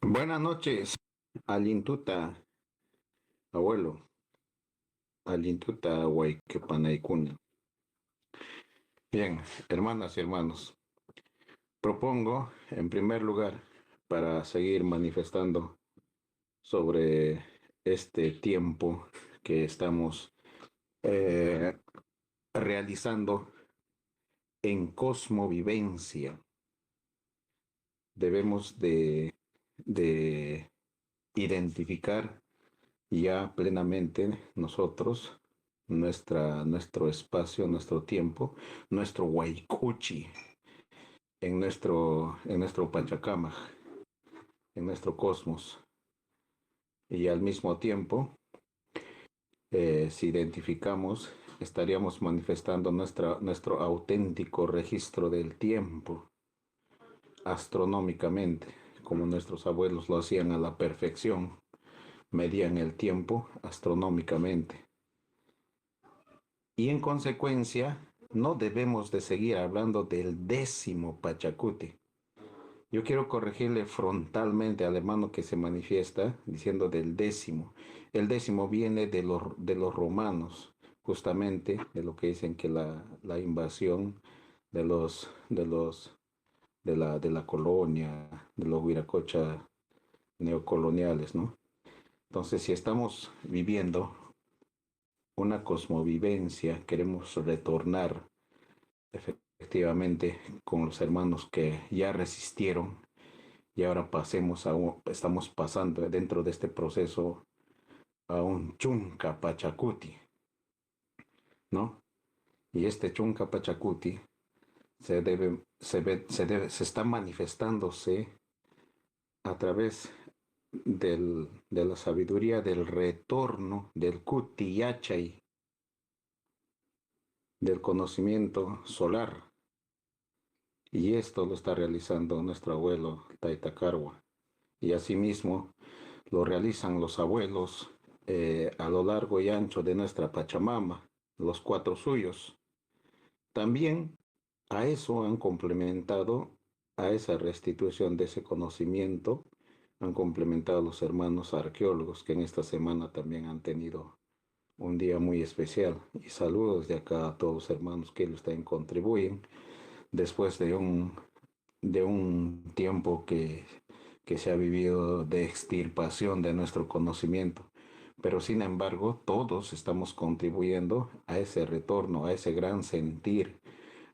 Buenas noches, Alintuta, abuelo, Alintuta, Huayquepanaicuna. Bien, hermanas y hermanos, propongo, en primer lugar, para seguir manifestando sobre este tiempo que estamos realizando en cosmovivencia, debemos de identificar ya plenamente nosotros nuestro espacio, nuestro tiempo, nuestro Huaycuchi en nuestro Pachacamac, en nuestro cosmos. Y al mismo tiempo, si identificamos, estaríamos manifestando nuestro auténtico registro del tiempo, astronómicamente, como nuestros abuelos lo hacían a la perfección, medían el tiempo astronómicamente. Y en consecuencia, no debemos de seguir hablando del 10º Pachacuti. Yo quiero corregirle frontalmente al hermano que se manifiesta diciendo del 10º. El 10º viene de los romanos, justamente, de lo que dicen que la invasión de la colonia, de los huiracocha neocoloniales, ¿no? Entonces, si estamos viviendo una cosmovivencia, queremos retornar efectivamente con los hermanos que ya resistieron y ahora estamos pasando dentro de este proceso a un Chunca Pachacuti, ¿no? Y este Chunca Pachacuti se está manifestándose a través de la sabiduría del retorno del Kutiyachay, del conocimiento solar. Y esto lo está realizando nuestro abuelo Taitacarwa. Y asimismo lo realizan los abuelos a lo largo y ancho de nuestra Pachamama, los 4 suyos. También a eso han complementado, a esa restitución de ese conocimiento, han complementado los hermanos arqueólogos que en esta semana también han tenido un día muy especial. Y saludos de acá a todos los hermanos que ellos también contribuyen después de un tiempo que se ha vivido de extirpación de nuestro conocimiento. Pero sin embargo, todos estamos contribuyendo a ese retorno, a ese gran sentir,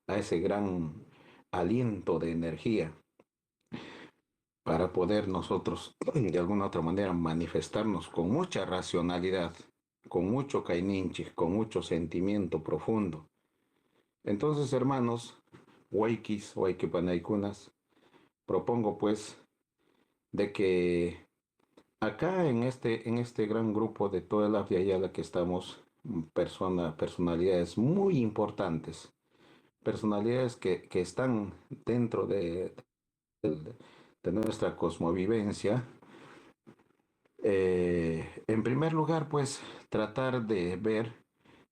a ese gran aliento de energía para poder nosotros de alguna otra manera manifestarnos con mucha racionalidad, con mucho caininchi, con mucho sentimiento profundo. Entonces, hermanos, huayquis, huayquipanaikunas, propongo pues de que acá en este gran grupo de toda la Yala que estamos, personalidades muy importantes, personalidades que están dentro de nuestra cosmovivencia. En primer lugar, pues tratar de ver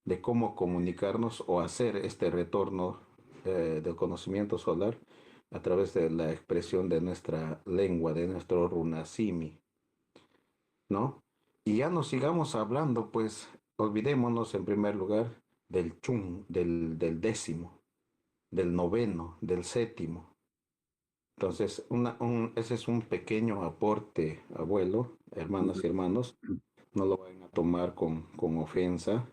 de cómo comunicarnos o hacer este retorno del conocimiento solar a través de la expresión de nuestra lengua, de nuestro runasimi, ¿no? Y ya no sigamos hablando, pues olvidémonos en primer lugar del chun, del 10º, del 9º, del 7º. Entonces, ese es un pequeño aporte, abuelo, hermanas y hermanos. No lo vayan a tomar con ofensa,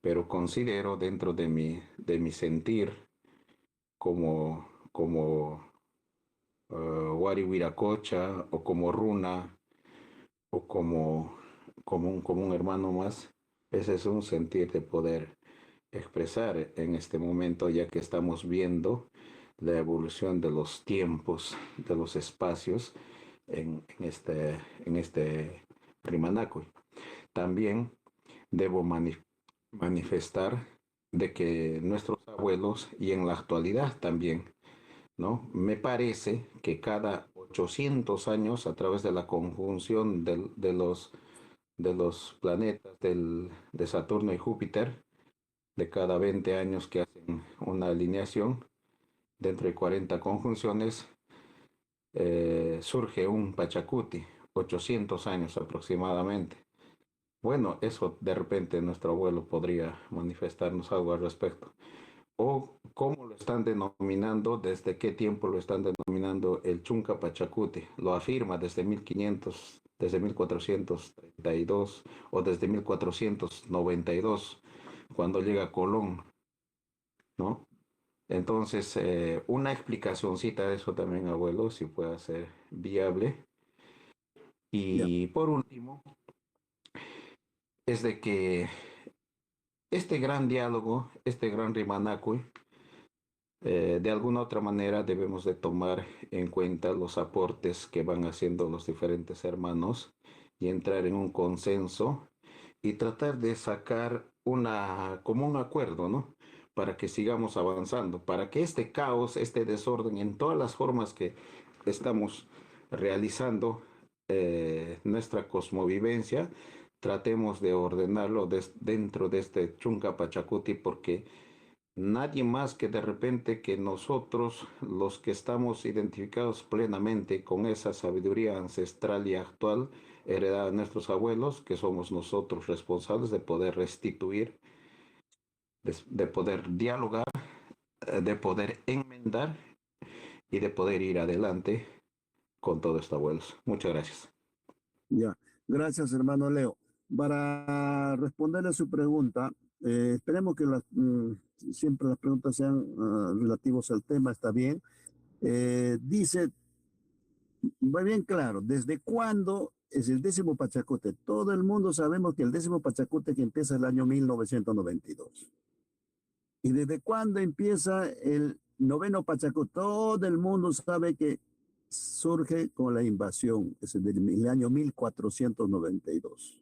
pero considero dentro de mi sentir como Wari Wiracocha o como Runa o como un hermano más. Ese es un sentir de poder expresar en este momento, ya que estamos viendo la evolución de los tiempos, de los espacios en este Rimanaco. También debo manifestar de que nuestros abuelos, y en la actualidad también, ¿no? Me parece que cada 800 años, a través de la conjunción de los planetas de Saturno y Júpiter, de cada 20 años que hacen una alineación, dentro de 40 conjunciones, surge un Pachacuti, 800 años aproximadamente. Bueno, eso de repente nuestro abuelo podría manifestarnos algo al respecto. O cómo lo están denominando, desde qué tiempo lo están denominando el Chunca Pachacuti. Lo afirma desde 1500, desde 1432 o desde 1492, cuando llega Colón, ¿no? Entonces, una explicacióncita de eso también, abuelo, si puede ser viable. Ya. Y por último, es de que este gran diálogo, este gran Rimanacui, de alguna otra manera debemos de tomar en cuenta los aportes que van haciendo los diferentes hermanos y entrar en un consenso y tratar de sacar como un acuerdo, ¿no? Para que sigamos avanzando, para que este caos, este desorden, en todas las formas que estamos realizando nuestra cosmovivencia, tratemos de ordenarlo dentro de este Chunca Pachacuti, porque nadie más que de repente que nosotros, los que estamos identificados plenamente con esa sabiduría ancestral y actual heredada de nuestros abuelos, que somos nosotros responsables de poder restituir, de poder dialogar, de poder enmendar y de poder ir adelante con todo esto, abuelos. Muchas gracias. Ya, gracias, hermano Leo. Para responderle a su pregunta, esperemos que siempre las preguntas sean relativas al tema, está bien. Dice, muy bien claro, ¿desde cuándo es el 10º Pachacute? Todo el mundo sabemos que el 10º Pachacute que empieza el año 1992. ¿Y desde cuándo empieza el 9º Pachacute? Todo el mundo sabe que surge con la invasión, es el año 1492.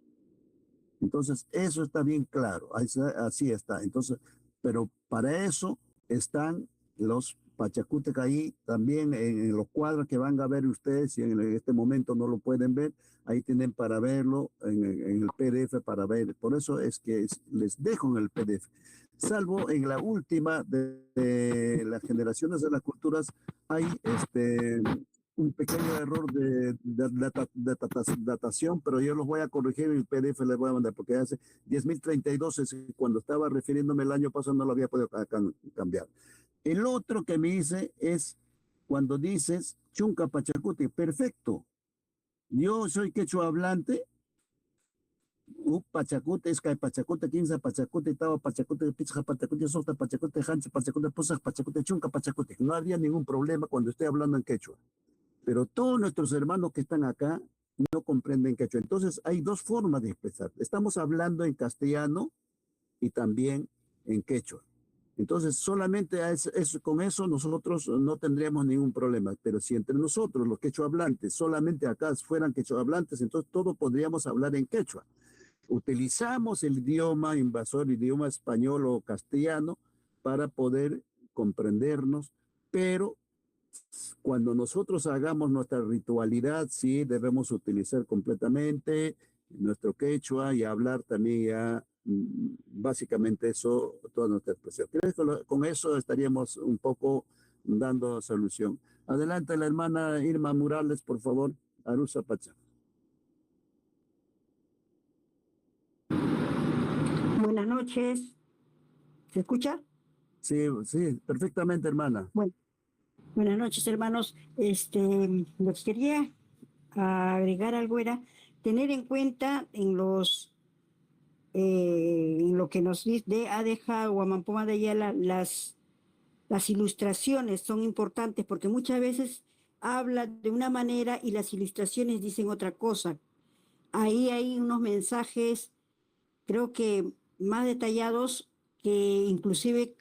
Entonces, eso está bien claro, así está. Entonces, pero para eso están los Pachacútec ahí también en los cuadros que van a ver ustedes, si en este momento no lo pueden ver, ahí tienen para verlo en el PDF para ver. Por eso es que les dejo en el PDF. Salvo en la última de las generaciones de las culturas, hay un pequeño error de datación, pero yo los voy a corregir en el PDF, les voy a mandar, porque hace 10.032, cuando estaba refiriéndome el año pasado, no lo había podido cambiar. El otro que me dice es cuando dices Chunca Pachacuti, perfecto. Yo soy quechua hablante, Pachacute, Escay Pachacute, Quinza Pachacute, Taba Pachacute, Pizja Pachacute, Sota Pachacute, Hancha Pachacute, Posas Pachacute, Chunca Pachacute. No habría ningún problema cuando estoy hablando en quechua. Pero todos nuestros hermanos que están acá no comprenden quechua. Entonces hay dos formas de expresar. Estamos hablando en castellano y también en quechua. Entonces solamente con eso nosotros no tendríamos ningún problema. Pero si entre nosotros, los quechua hablantes, solamente acá fueran quechua hablantes, entonces todos podríamos hablar en quechua. Utilizamos el idioma invasor, el idioma español o castellano para poder comprendernos, pero cuando nosotros hagamos nuestra ritualidad, sí debemos utilizar completamente nuestro quechua y hablar también ya básicamente eso, toda nuestra expresión. Creo que con eso estaríamos un poco dando solución. Adelante la hermana Irma Morales, por favor. Arusa Pacha. Buenas noches. ¿Se escucha? Sí, sí, perfectamente, hermana. Bueno, buenas noches, hermanos. Lo que quería agregar algo era tener en cuenta en lo que nos ha dejado Guamampoma de Ayala, las ilustraciones son importantes porque muchas veces habla de una manera y las ilustraciones dicen otra cosa. Ahí hay unos mensajes, creo que más detallados, que inclusive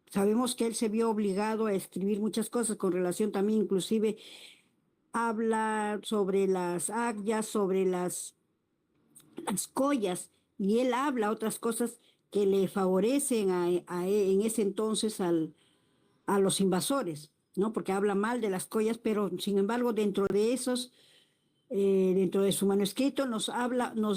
sabemos que él se vio obligado a escribir muchas cosas con relación también, inclusive habla sobre las agyas, sobre las collas, y él habla otras cosas que le favorecen en ese entonces a los invasores, ¿no? Porque habla mal de las collas, pero sin embargo dentro de esos, dentro de su manuscrito nos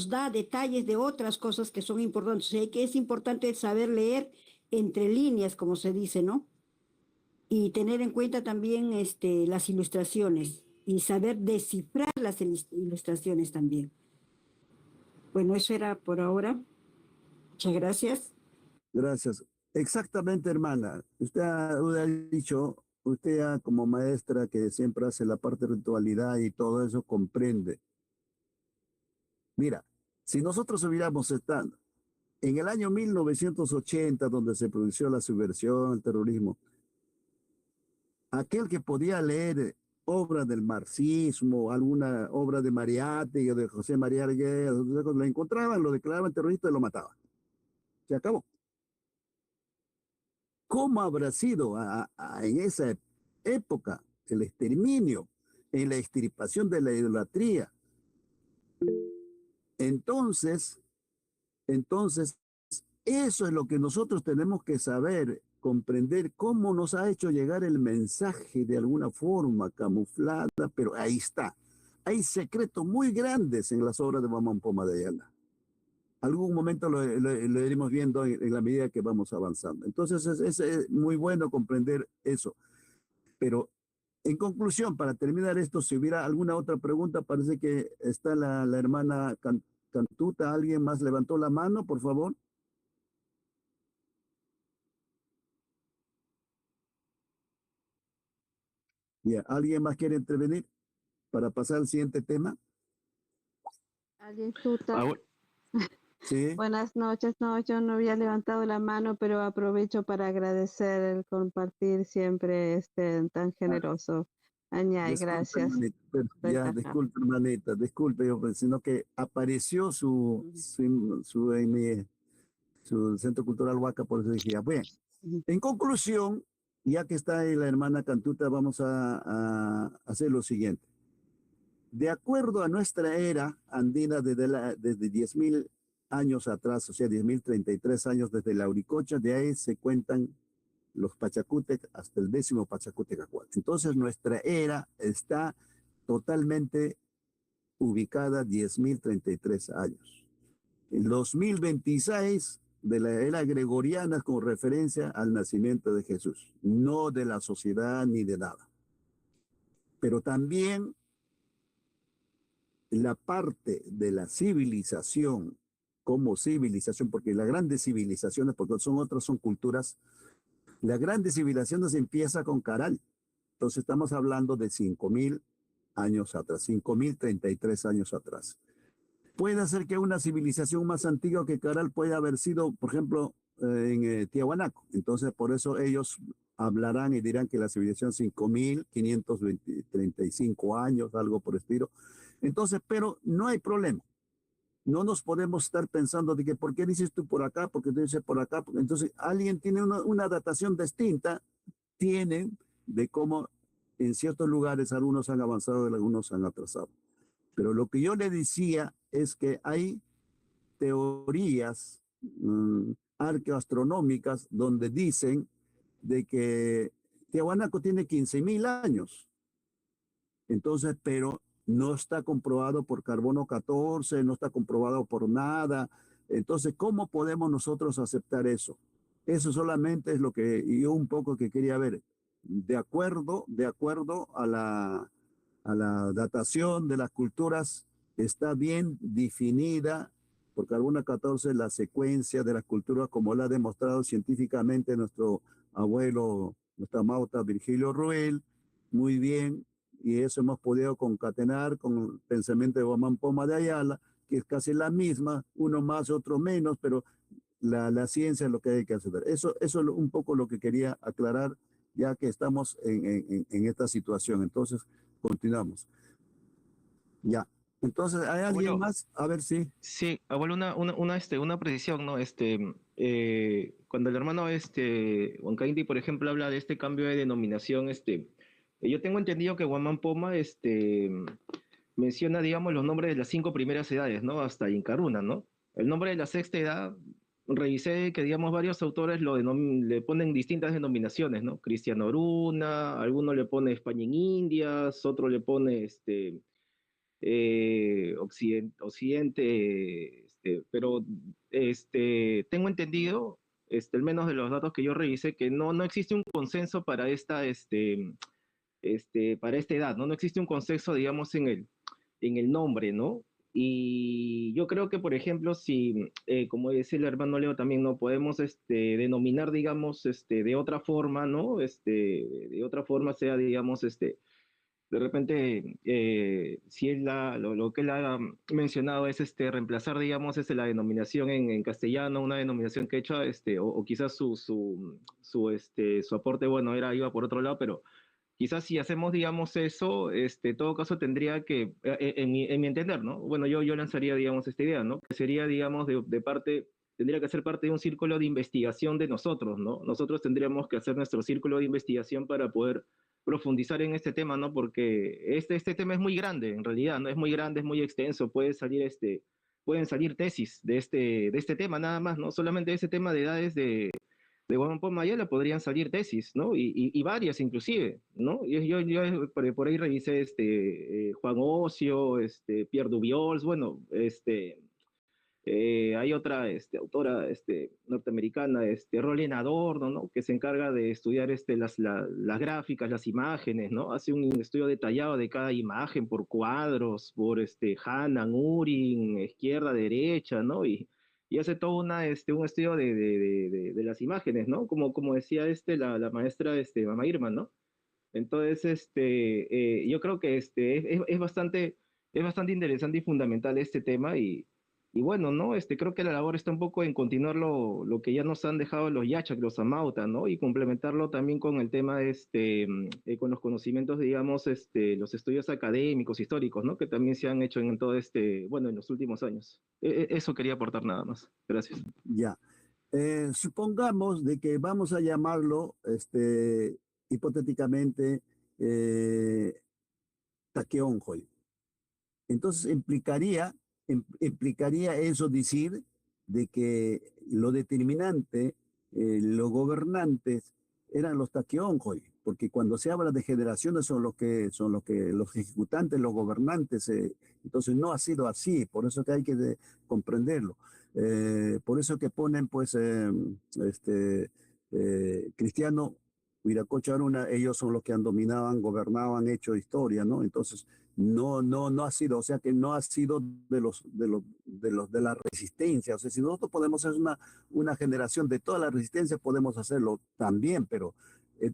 da detalles de otras cosas que son importantes. O sea, que es importante saber leer entre líneas, como se dice, ¿no? Y tener en cuenta también las ilustraciones y saber descifrar las ilustraciones también. Bueno, eso era por ahora. Muchas gracias. Gracias. Exactamente, hermana. Usted ha dicho, usted como maestra que siempre hace la parte de ritualidad y todo eso, comprende. Mira, si nosotros hubiéramos estado en el año 1980, donde se produjo la subversión, el terrorismo, aquel que podía leer obras del marxismo, alguna obra de Mariátegui o de José María Arguedas, lo encontraban, lo declaraban terrorista y lo mataban. Se acabó. ¿Cómo habrá sido en esa época el exterminio, en la extirpación de la idolatría? Entonces, eso es lo que nosotros tenemos que saber, comprender cómo nos ha hecho llegar el mensaje de alguna forma camuflada, pero ahí está. Hay secretos muy grandes en las obras de Guamampoma de Ayala. algún momento lo iremos viendo en la medida que vamos avanzando. Entonces es muy bueno comprender eso. Pero en conclusión, para terminar esto, si hubiera alguna otra pregunta, parece que está la hermana Cantuta. ¿Alguien más levantó la mano, por favor? Ya, ¿alguien más quiere intervenir para pasar al siguiente tema? Alguien tuta. Ah, bu- Sí, Buenas noches. No, yo no había levantado la mano, pero aprovecho para agradecer el compartir siempre tan generoso. Añay, disculpe, gracias. hermanita, ya, Ventaja. disculpe, hermanita, disculpe, yo, pues, sino que apareció su Centro Cultural Huaca, por eso dije, ya, bueno. Ujú. En conclusión, ya que está ahí la hermana Cantuta, vamos a hacer lo siguiente. De acuerdo a nuestra era andina desde 10.000 años atrás, o sea, 10.033 años desde la Uricocha, de ahí se cuentan los Pachacútec hasta el 10º Pachacútec Acuacho. Entonces nuestra era está totalmente ubicada 10.033 años. En 2026 de la era gregoriana con referencia al nacimiento de Jesús, no de la sociedad ni de nada. Pero también la parte de la civilización como civilización, porque las grandes civilizaciones, porque son otras, son culturas, las grandes civilizaciones empieza con Caral. Entonces estamos hablando de 5.000 años atrás, 5.033 años atrás. Puede ser que una civilización más antigua que Caral pueda haber sido, por ejemplo, en Tiahuanaco. Entonces, por eso ellos hablarán y dirán que la civilización 5.535 años, algo por el estilo. Entonces, pero no hay problema. No nos podemos estar pensando de que, ¿por qué dices tú por acá? ¿Por qué tú dices por acá? Entonces, alguien tiene una datación distinta, tienen de cómo en ciertos lugares algunos han avanzado y algunos han atrasado. Pero lo que yo le decía es que hay teorías arqueoastronómicas donde dicen de que Tiahuanaco tiene 15.000 años. Entonces, pero no está comprobado por carbono 14, no está comprobado por nada. Entonces, ¿cómo podemos nosotros aceptar eso? Eso solamente es lo que yo un poco que quería ver. De acuerdo a la datación de las culturas, está bien definida por carbono 14 la secuencia de las culturas como la ha demostrado científicamente nuestro abuelo, nuestra mauta Virgilio Ruel, muy bien, y eso hemos podido concatenar con el pensamiento de Guamán Poma de Ayala, que es casi la misma, uno más, otro menos, pero la ciencia es lo que hay que hacer. Eso es un poco lo que quería aclarar, ya que estamos en esta situación. Entonces, continuamos. Ya. Entonces, ¿hay alguien Abuelo, más? A ver si. sí, abuelo, una precisión, ¿no? Cuando el hermano Huancainti, por ejemplo, habla de este cambio de denominación, yo tengo entendido que Guamán Poma, menciona, digamos, los nombres de las 5 primeras edades, ¿no? Hasta Incaruna, ¿no? El nombre de la sexta edad, revisé que, digamos, varios autores le ponen distintas denominaciones, ¿no? Cristiano Oruna, alguno le pone España en Indias, otro le pone, Occidente, pero, tengo entendido, al menos de los datos que yo revisé, que no existe un consenso para para esta edad, ¿no? No existe un consenso, digamos, en el nombre, ¿no? Y yo creo que, por ejemplo, si, como decía el hermano Leo también, no podemos denominar, digamos, de otra forma, ¿no? De otra forma sea, digamos, de repente, si es lo que él ha mencionado es reemplazar, digamos, la denominación en castellano, una denominación quechua, o quizás su aporte, bueno, iba por otro lado, pero quizás si hacemos, digamos, eso, en todo caso tendría que, en mi entender, ¿no? Bueno, yo lanzaría, digamos, esta idea, ¿no? Que sería, digamos, de parte, tendría que ser parte de un círculo de investigación de nosotros, ¿no? Nosotros tendríamos que hacer nuestro círculo de investigación para poder profundizar en este tema, ¿no? Porque este tema es muy grande, en realidad, ¿no? Es muy grande, es muy extenso, pueden salir tesis de este tema nada más, ¿no? Solamente ese tema de edades de Juan Poma Ayala podrían salir tesis, ¿no? Y varias inclusive, ¿no? Yo por ahí revisé Juan Ocio, Pierre Dubiols, bueno, Hay otra autora norteamericana, Roland Adorno, ¿no? Que se encarga de estudiar las gráficas, las imágenes, ¿no? Hace un estudio detallado de cada imagen por cuadros, por Hanan, Urin, izquierda, derecha, ¿no? Y hace todo un estudio de las imágenes, ¿no? Como decía la maestra Mama Irma, ¿no? Entonces, yo creo que es bastante interesante y fundamental este tema y bueno, ¿no? Creo que la labor está un poco en continuar lo que ya nos han dejado los yachas, los amautas, ¿no? Y complementarlo también con el tema, con los conocimientos, digamos, los estudios académicos, históricos, ¿no? Que también se han hecho en todo bueno, en los últimos años. Eso quería aportar nada más. Gracias. Ya. Supongamos de que vamos a llamarlo, hipotéticamente, eh, Taqueonjoy. Entonces implicaría eso decir de que lo determinante, los gobernantes eran los taquionjoy, porque cuando se habla de generaciones son los ejecutantes, los gobernantes, entonces no ha sido así, por eso que hay que comprenderlo. Por eso que ponen pues Cristiano, Viracocha Aruna, ellos son los que han dominaban, gobernaban, hecho historia, ¿no? Entonces no ha sido, o sea que no ha sido de la resistencia. O sea, si nosotros podemos hacer una generación de toda la resistencia, podemos hacerlo también, pero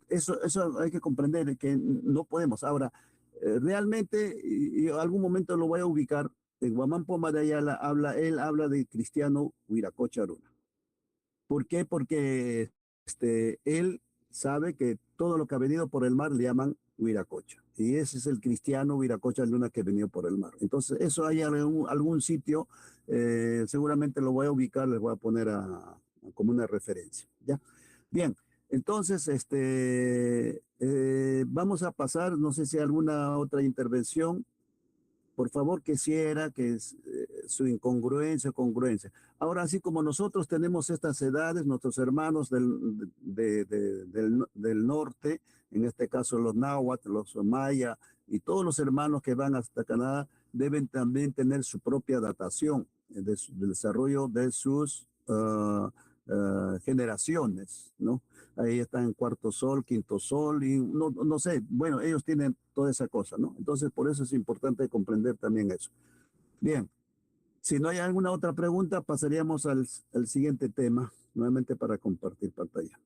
eso hay que comprender que no podemos. Ahora, realmente, y en algún momento lo voy a ubicar, en Guamán Poma de Ayala él habla de Cristiano Huiracocha Aruna. ¿Por qué? Porque él sabe que todo lo que ha venido por el mar le llaman Huiracocha. Y ese es el cristiano Huiracocha Luna que ha venido por el mar. Entonces, eso hay algún sitio, seguramente lo voy a ubicar, les voy a poner como una referencia. ¿Ya? Bien, entonces, vamos a pasar, no sé si hay alguna otra intervención. Por favor, quisiera que su incongruencia, congruencia. Ahora, así como nosotros tenemos estas edades, nuestros hermanos del norte, en este caso los náhuatl, los maya y todos los hermanos que van hasta Canadá, deben también tener su propia datación del desarrollo de sus generaciones, ¿no? Ahí están en cuarto sol, quinto sol, y no sé, bueno, ellos tienen toda esa cosa, ¿no? Entonces, por eso es importante comprender también eso. Bien, si no hay alguna otra pregunta, pasaríamos al siguiente tema, nuevamente para compartir pantalla.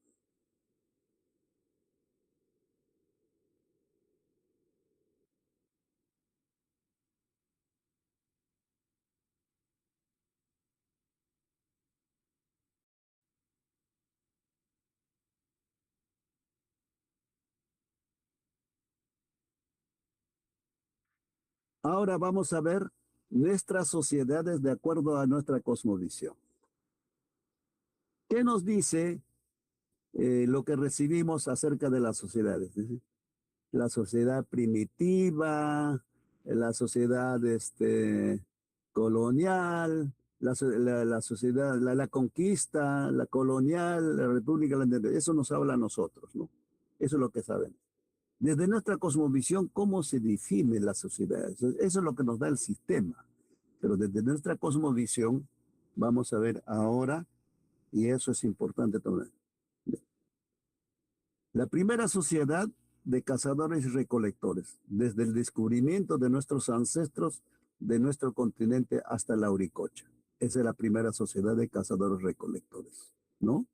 Ahora vamos a ver nuestras sociedades de acuerdo a nuestra cosmovisión. ¿Qué nos dice lo que recibimos acerca de las sociedades? La sociedad primitiva, la sociedad colonial, la sociedad, la conquista, la colonial, la república, eso nos habla a nosotros, ¿no? Eso es lo que sabemos. Desde nuestra cosmovisión, ¿cómo se define la sociedad? Eso es lo que nos da el sistema. Pero desde nuestra cosmovisión, vamos a ver ahora, y eso es importante también. La primera sociedad de cazadores y recolectores, desde el descubrimiento de nuestros ancestros de nuestro continente hasta la Auricocha. Esa es la primera sociedad de cazadores recolectores, ¿no?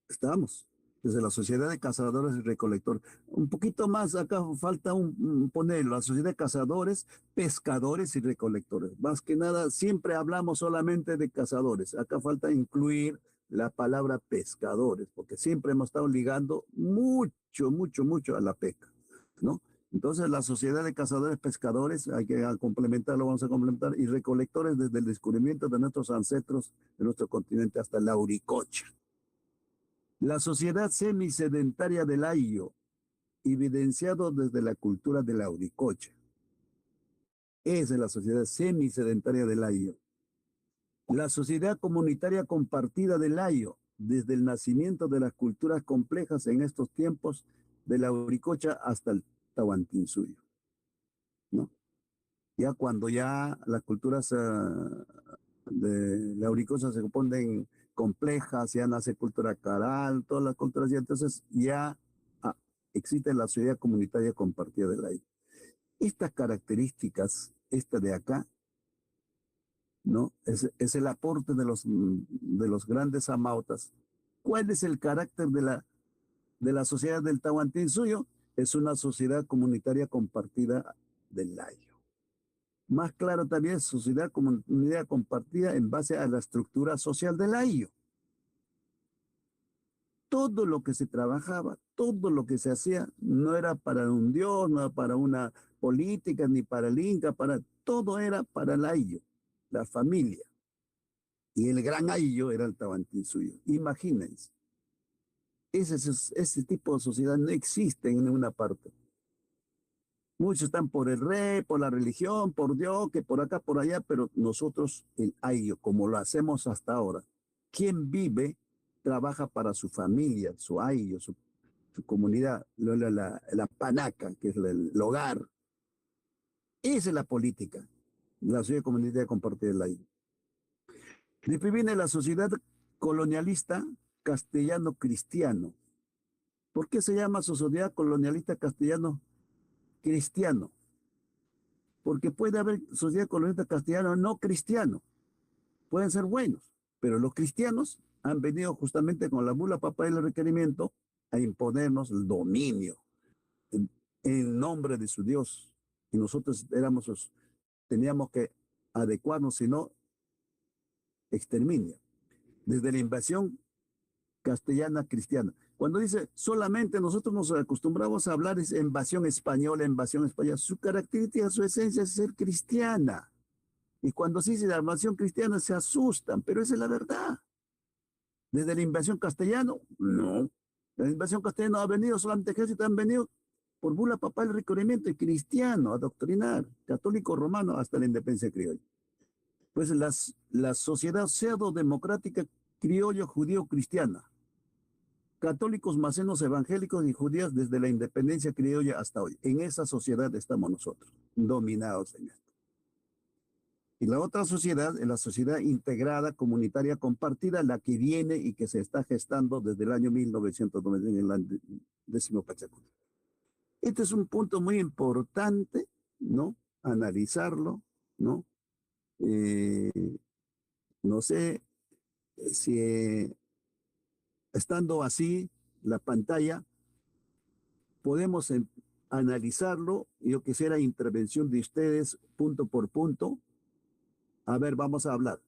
Estamos. Desde la sociedad de cazadores y recolectores. Un poquito más, acá falta ponerlo, la sociedad de cazadores, pescadores y recolectores. Más que nada, siempre hablamos solamente de cazadores. Acá falta incluir la palabra pescadores, porque siempre hemos estado ligando mucho a la pesca, ¿no? Entonces, la sociedad de cazadores, pescadores, hay que complementarlo, vamos a complementar, y recolectores desde el descubrimiento de nuestros ancestros de nuestro continente hasta la Auricocha. La sociedad semisedentaria del Ayo, evidenciado desde la cultura de la Auricocha. Esa es la sociedad semisedentaria del Ayo. La sociedad comunitaria compartida del Ayo, desde el nacimiento de las culturas complejas en estos tiempos de la Auricocha hasta el Tahuantinsuyo, ¿no? Ya cuando ya las culturas de la Auricocha se ponen complejas, ya nace cultura caral, todas las culturas, y entonces ya existe la sociedad comunitaria compartida del aire. Estas características, esta de acá, ¿no? Es el aporte de los grandes amautas. ¿Cuál es el carácter de la sociedad del Tahuantinsuyo? Es una sociedad comunitaria compartida del Layo. Más claro también, sociedad comunitaria compartida en base a la estructura social del Layo. Todo lo que se trabajaba, todo lo que se hacía, no era para un dios, no era para una política, ni para el Inca, todo era para el Ayo, la familia. Y el gran Ayo era el Tahuantinsuyo. Imagínense, ese tipo de sociedad no existe en ninguna parte. Muchos están por el rey, por la religión, por Dios, que por acá, por allá, pero nosotros, el Ayo, como lo hacemos hasta ahora, quien vive, trabaja para su familia, su Ayo, su comunidad, la panaca, que es el hogar. Esa es la política, la sociedad comunitaria compartida del Ayo. Después viene la sociedad colonialista castellano-cristiano. ¿Por qué se llama sociedad colonialista castellano-cristiano? Porque puede haber sociedad colonialista castellano no cristiano. Pueden ser buenos, pero los cristianos han venido justamente con la bula papal y el requerimiento a imponernos el dominio en nombre de su Dios. Y nosotros teníamos que adecuarnos, si no, exterminio. Desde la invasión castellana cristiana. Cuando dice solamente nosotros nos acostumbramos a hablar es invasión española, su característica, su esencia es ser cristiana. Y cuando se dice la invasión cristiana se asustan, pero esa es la verdad. Desde la invasión castellana, no. La invasión castellana ha venido, solamente ejércitos han venido por bula papal, requerimiento y cristiano, a adoctrinar, católico romano hasta la independencia criolla. Pues la sociedad pseudo-democrática criollo-judío-cristiana, católicos, macenos, evangélicos y judíos desde la independencia criolla hasta hoy. En esa sociedad estamos nosotros, dominados en esto. Y la otra sociedad es la sociedad integrada, comunitaria, compartida, la que viene y que se está gestando desde el año 1990 en el 10º Pachacuti. Este es un punto muy importante, ¿no? Analizarlo, ¿no? No sé si estando así, la pantalla, podemos analizarlo. Yo quisiera intervención de ustedes punto por punto. A ver, vamos a hablar.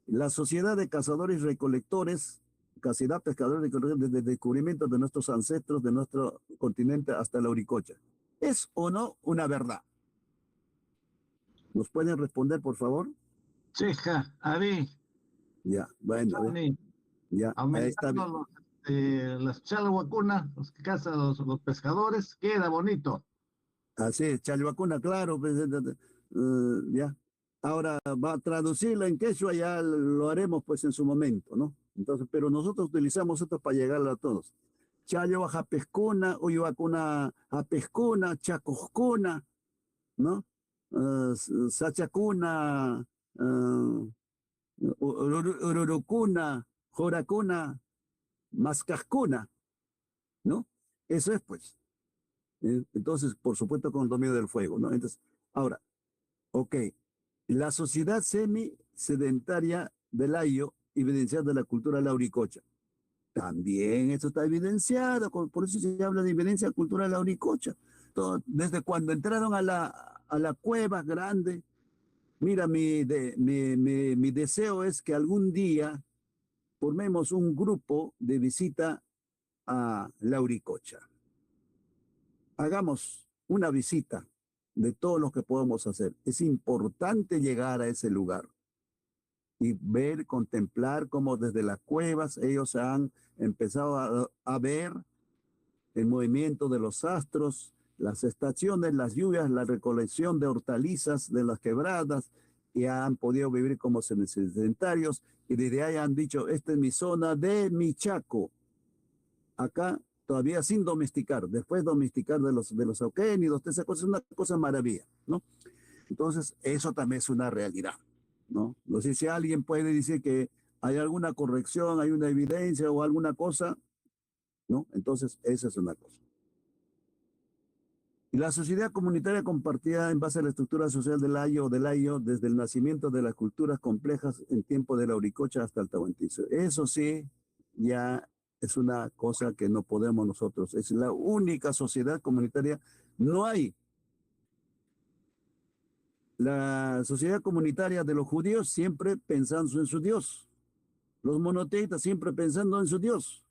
La sociedad de cazadores y recolectores, sociedad pescadores y recolectores desde el descubrimiento de nuestros ancestros, de nuestro continente hasta la Auricocha. ¿Es o no una verdad? ¿Nos pueden responder, por favor? Cheja, Ari, Ya, bueno, ya, ahí está bien. aumentando las chalhuacunas, los que cazan los pescadores, queda bonito. Así es, Chalhuacuna, claro, pues, ya. Ahora va a traducirlo en quechua, ya lo haremos pues en su momento, ¿no? Entonces, pero nosotros utilizamos esto para llegar a todos. Chayo Japescuna, Uyuacuna Apescuna, Chacoscuna, ¿no? Sachacuna, Ururucuna, Joracuna, Mascascuna, ¿no? Eso es pues. Entonces, por supuesto, con el dominio del fuego, ¿no? Entonces, ahora, ok, la sociedad semi-sedentaria del Ayo, evidenciada de la cultura de la Auricocha. También esto está evidenciado, por eso se habla de evidencia cultural de la Auricocha. Desde cuando entraron a la cueva grande, mira, mi deseo es que algún día formemos un grupo de visita a la Auricocha. Hagamos una visita de todo lo que podemos hacer. Es importante llegar a ese lugar y ver, contemplar cómo desde las cuevas ellos han empezado a ver el movimiento de los astros, las estaciones, las lluvias, la recolección de hortalizas de las quebradas, y han podido vivir como sedentarios, y desde ahí han dicho, esta es mi zona de mi Chaco. Acá todavía sin domesticar, después domesticar de los auquénidos, esa cosa es una cosa maravilla, ¿no? Entonces, eso también es una realidad, ¿no? No sé si alguien puede decir que hay alguna corrección, hay una evidencia o alguna cosa, ¿no? Entonces, esa es una cosa. Y la sociedad comunitaria compartida en base a la estructura social del Ayo o del Ayo desde el nacimiento de las culturas complejas en tiempo de la Uricocha hasta el Tahuantinsuyo. Eso sí, ya es una cosa que no podemos nosotros. Es la única sociedad comunitaria. No hay la sociedad comunitaria de los judíos siempre pensando en su Dios. Los monoteístas siempre pensando en su Dios.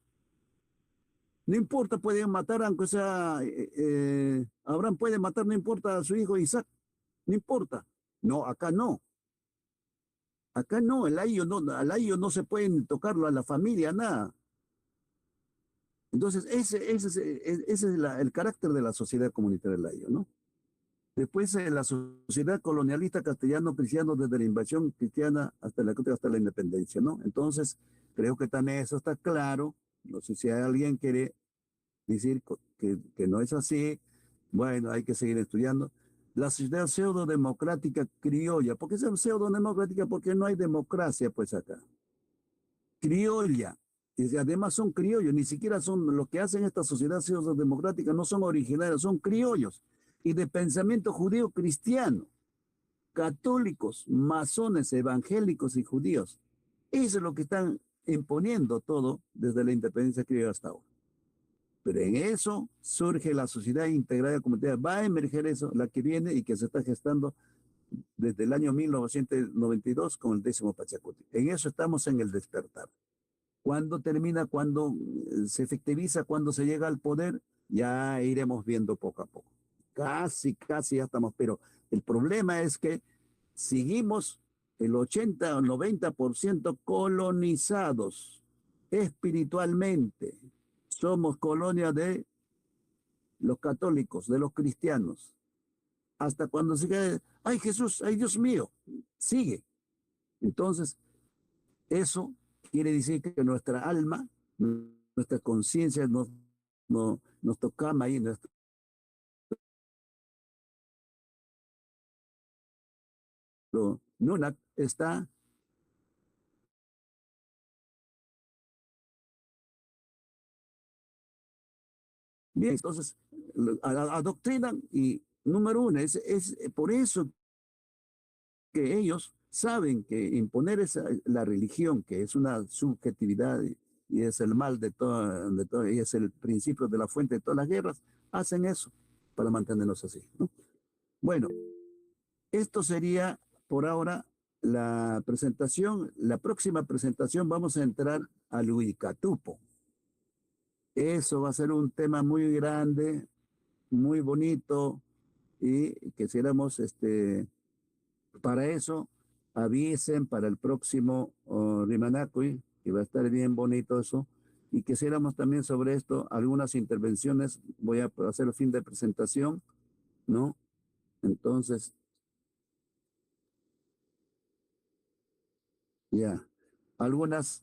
No importa, pueden matar, aunque sea, Abraham puede matar, no importa a su hijo Isaac, no importa. No, acá no. Acá no, al ayo no se pueden tocarlo a la familia, nada. Entonces, ese es el carácter de la sociedad comunitaria del ayo, ¿no? Después, la sociedad colonialista castellano-cristiano desde la invasión cristiana hasta la independencia, ¿no? Entonces, creo que también eso está claro. No sé si alguien quiere decir que no es así. Bueno, hay que seguir estudiando. La sociedad pseudo-democrática criolla. ¿Por qué es pseudo-democrática? Porque no hay democracia, pues acá. Criolla. Y además son criollos, ni siquiera son los que hacen esta sociedad pseudo-democrática, no son originarios, son criollos. Y de pensamiento judío cristiano. Católicos, masones, evangélicos y judíos. Eso es lo que están imponiendo todo desde la independencia criolla hasta ahora. Pero en eso surge la sociedad integrada comunitaria. Va a emerger eso, la que viene y que se está gestando desde el año 1992 con el 10º Pachacuti. En eso estamos en el despertar. Cuando termina, cuando se efectiviza, cuando se llega al poder, ya iremos viendo poco a poco. Casi ya estamos, pero el problema es que seguimos el 80 o 90% colonizados espiritualmente. Somos colonia de los católicos, de los cristianos. Hasta cuando sigue, ay Jesús, ay Dios mío, sigue. Entonces, eso quiere decir que nuestra alma, nuestra conciencia nos tocama ahí, nuestro Nunak está bien. Entonces, adoctrinan y número uno, es por eso que ellos saben que imponer la religión, que es una subjetividad y es el mal de todo, y es el principio de la fuente de todas las guerras, hacen eso para mantenernos así, ¿no? Bueno, esto sería por ahora la presentación. La próxima presentación vamos a entrar al Huicatupo. Eso va a ser un tema muy grande, muy bonito y quisiéramos, para eso, avisen para el próximo Rimanacui, que va a estar bien bonito eso. Y quisiéramos también sobre esto algunas intervenciones. Voy a hacer el fin de presentación, ¿no? Entonces, ya. Algunas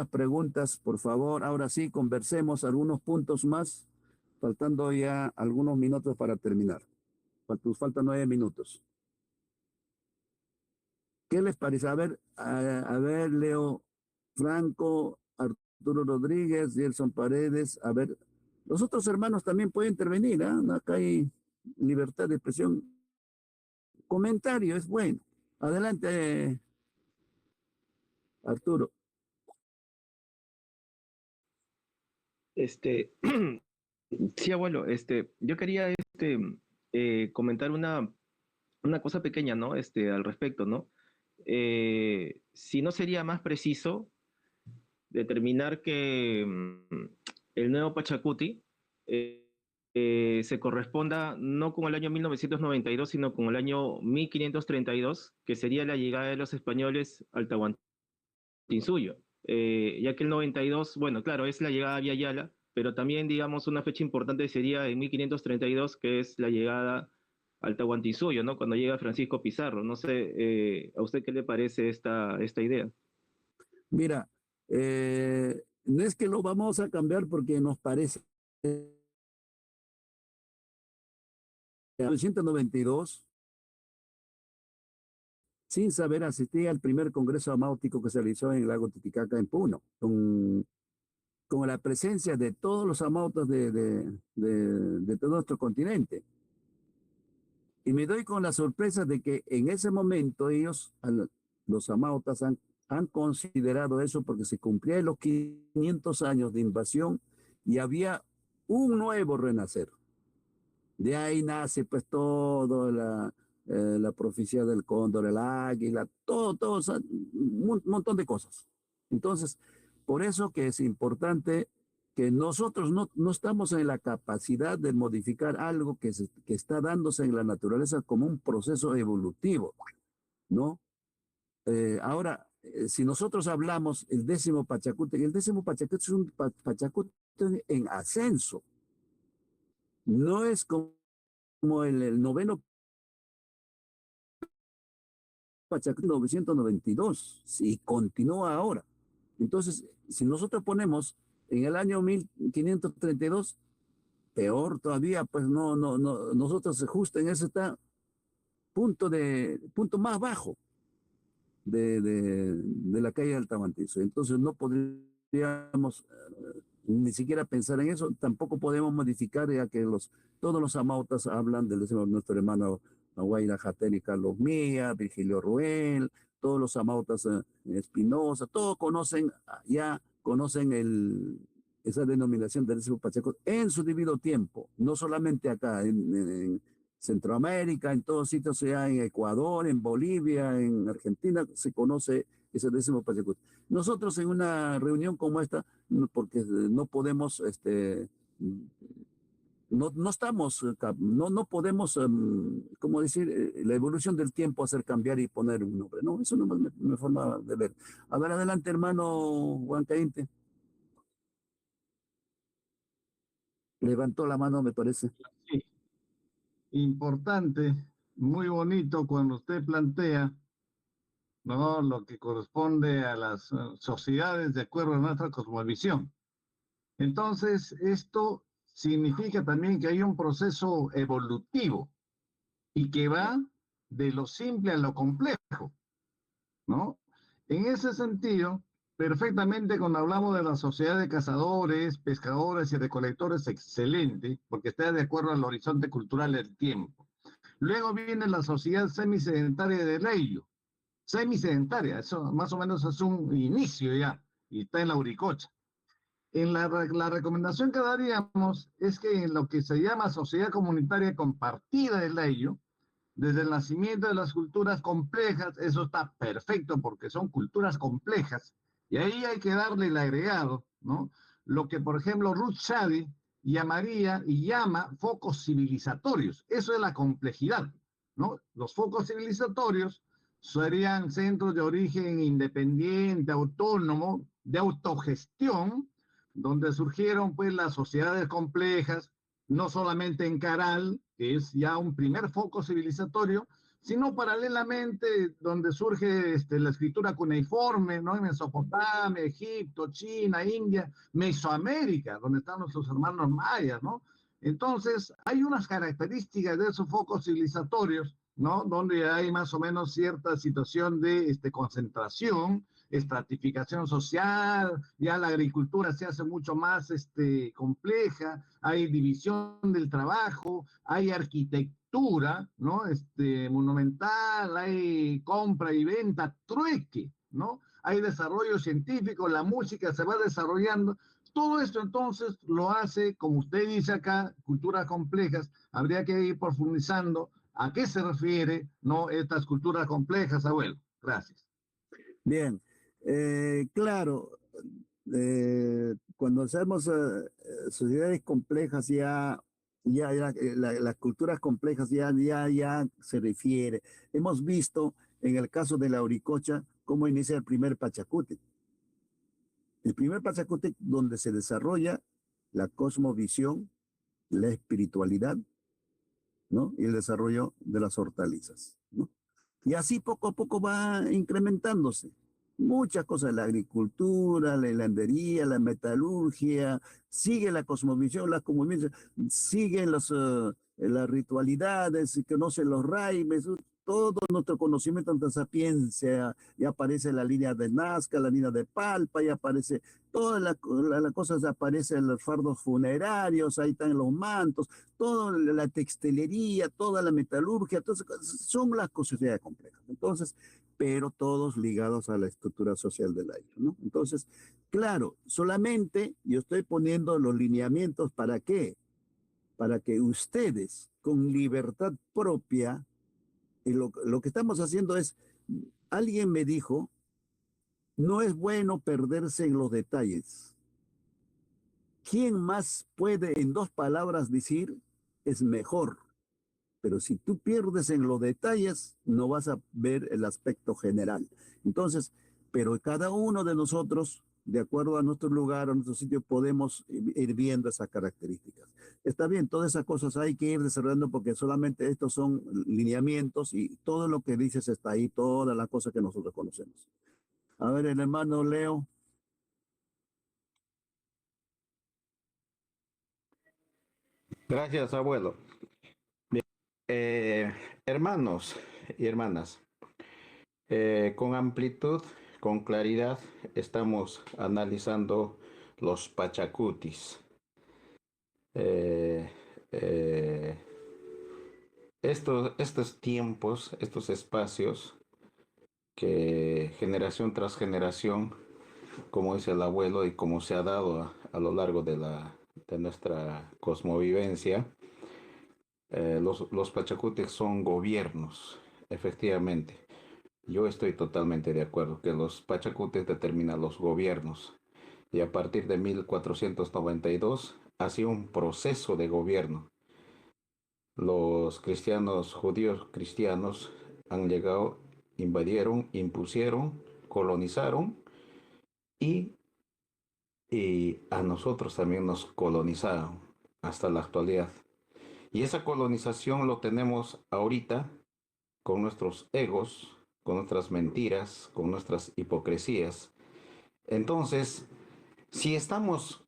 preguntas, por favor. Ahora sí, conversemos algunos puntos más, faltando ya algunos minutos para terminar. Faltan 9 minutos. ¿Qué les parece? A ver, Leo Franco, Arturo Rodríguez, Gelson Paredes. A ver, los otros hermanos también pueden intervenir, ¿eh? Acá hay libertad de expresión. Comentario es bueno. Adelante, Arturo. Sí, abuelo, yo quería comentar una cosa pequeña, ¿no? Al respecto, ¿no? Si no sería más preciso determinar que el nuevo Pachacuti se corresponda no con el año 1992, sino con el año 1532, que sería la llegada de los españoles al Tahuantinsuyo. Ya que el 92, bueno, claro, es la llegada a Yala, pero también, digamos, una fecha importante sería en 1532, que es la llegada al Tahuantinsuyo, ¿no? Cuando llega Francisco Pizarro. No sé, ¿a usted qué le parece esta idea? Mira, no es que lo vamos a cambiar porque nos parece. En 1992 sin saber, asistí al primer congreso amáutico que se realizó en el lago Titicaca, en Puno, con la presencia de todos los amautas de todo nuestro continente. Y me doy con la sorpresa de que en ese momento ellos, los amautas, han considerado eso porque se cumplían los 500 años de invasión y había un nuevo renacer. De ahí nace pues todo la profecía del cóndor, el águila, todo, o sea, un montón de cosas. Entonces, por eso que es importante que nosotros no estamos en la capacidad de modificar algo que está dándose en la naturaleza como un proceso evolutivo, ¿no? Ahora, si nosotros hablamos el 10º Pachacútec es un Pachacútec en ascenso. No es como el 9º Pachacútec 992, si continúa ahora. Entonces, si nosotros ponemos en el año 1532, peor todavía, pues nosotros justo en ese punto más bajo de la calle del Tamantizo. Entonces no podríamos ni siquiera pensar en eso, tampoco podemos modificar ya que todos los amautas hablan del nuestro hermano Guaira Jatén y Carlos Mía, Virgilio Ruel, todos los amautas Espinosa, todos conocen esa denominación del décimo Pacheco en su debido tiempo, no solamente acá en Centroamérica, en todos sitios, sea en Ecuador, en Bolivia, en Argentina, se conoce ese décimo Pacheco. Nosotros en una reunión como esta, porque no podemos, no podemos, ¿cómo decir? La evolución del tiempo hacer cambiar y poner un nombre. No, eso no es mi forma de ver. A ver, adelante, hermano Juan Caínte. Levantó la mano, me parece. Sí, importante, muy bonito cuando usted plantea, ¿no?, lo que corresponde a las sociedades de acuerdo a nuestra cosmovisión. Entonces, esto significa también que hay un proceso evolutivo y que va de lo simple a lo complejo, ¿no? En ese sentido, perfectamente cuando hablamos de la sociedad de cazadores, pescadores y recolectores, excelente, porque está de acuerdo al horizonte cultural del tiempo. Luego viene la sociedad semisedentaria de Leyo, semisedentaria, eso más o menos es un inicio ya, y está en la Uricocha. La recomendación que daríamos es que en lo que se llama sociedad comunitaria compartida de Leyo, desde el nacimiento de las culturas complejas, eso está perfecto porque son culturas complejas, y ahí hay que darle el agregado, ¿no? Lo que, por ejemplo, Ruth Shady llamaría y llama focos civilizatorios. Eso es la complejidad, ¿no? Los focos civilizatorios serían centros de origen independiente, autónomo, de autogestión, donde surgieron pues las sociedades complejas, no solamente en Caral, que es ya un primer foco civilizatorio, sino paralelamente donde surge la escritura cuneiforme, ¿no?, en Mesopotamia, Egipto, China, India, Mesoamérica, donde están nuestros hermanos mayas, ¿no? Entonces, hay unas características de esos focos civilizatorios, ¿no?, donde hay más o menos cierta situación de concentración, estratificación social, ya la agricultura se hace mucho más compleja, hay división del trabajo, hay arquitectura, ¿no?, monumental, hay compra y venta, trueque, ¿no? Hay desarrollo científico, la música se va desarrollando. Todo esto entonces lo hace, como usted dice acá, culturas complejas. Habría que ir profundizando a qué se refiere, ¿no?, estas culturas complejas, abuelo. Gracias. Bien, claro, cuando hacemos sociedades complejas las culturas complejas ya se refiere. Hemos visto en el caso de la Uricocha cómo inicia el primer Pachacútec. El primer Pachacútec donde se desarrolla la cosmovisión, la espiritualidad, ¿no?, y el desarrollo de las hortalizas, ¿no? Y así poco a poco va incrementándose. Muchas cosas, la agricultura, la hilandería, la metalurgia, sigue la cosmovisión, siguen las ritualidades, conocen los raimes, todo nuestro conocimiento de sapiencia, ya aparece la línea de Nazca, la línea de Palpa, ya aparece todas las cosas, aparecen los fardos funerarios, ahí están los mantos, toda la textilería, toda la metalurgia, entonces son las sociedades complejas. Entonces, pero todos ligados a la estructura social del aire, ¿no? Entonces, claro, solamente yo estoy poniendo los lineamientos, ¿para qué? Para que ustedes, con libertad propia, y lo que estamos haciendo es, alguien me dijo, no es bueno perderse en los detalles. ¿Quién más puede en 2 palabras decir es mejor? Pero si tú pierdes en los detalles, no vas a ver el aspecto general. Entonces, pero cada uno de nosotros, de acuerdo a nuestro lugar, a nuestro sitio, podemos ir viendo esas características. Está bien, todas esas cosas hay que ir desarrollando porque solamente estos son lineamientos y todo lo que dices está ahí, todas las cosas que nosotros conocemos. A ver, el hermano Leo. Gracias, abuelo. Bien. Hermanos y hermanas, con amplitud, con claridad, estamos analizando los Pachacutis. Eh, eh, estos tiempos, estos espacios que generación tras generación, como dice el abuelo y como se ha dado a lo largo de nuestra cosmovivencia, los Pachacutic son gobiernos, efectivamente. Yo estoy totalmente de acuerdo que los Pachacutic determinan los gobiernos y a partir de 1492 ha sido un proceso de gobierno. Los cristianos, judíos cristianos han llegado, invadieron, impusieron, colonizaron y, y a nosotros también nos colonizaron hasta la actualidad. Y esa colonización lo tenemos ahorita con nuestros egos, con nuestras mentiras, con nuestras hipocresías. Entonces, si estamos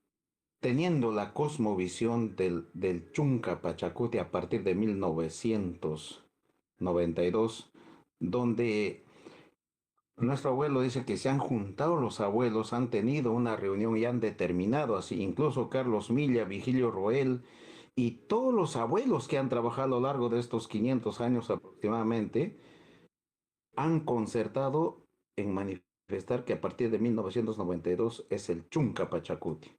teniendo la cosmovisión del Chunca Pachacuti a partir de 1992, donde nuestro abuelo dice que se han juntado los abuelos, han tenido una reunión y han determinado así, incluso Carlos Milla, Vigilio Roel y todos los abuelos que han trabajado a lo largo de estos 500 años aproximadamente, han concertado en manifestar que a partir de 1992 es el Chunca Pachacuti.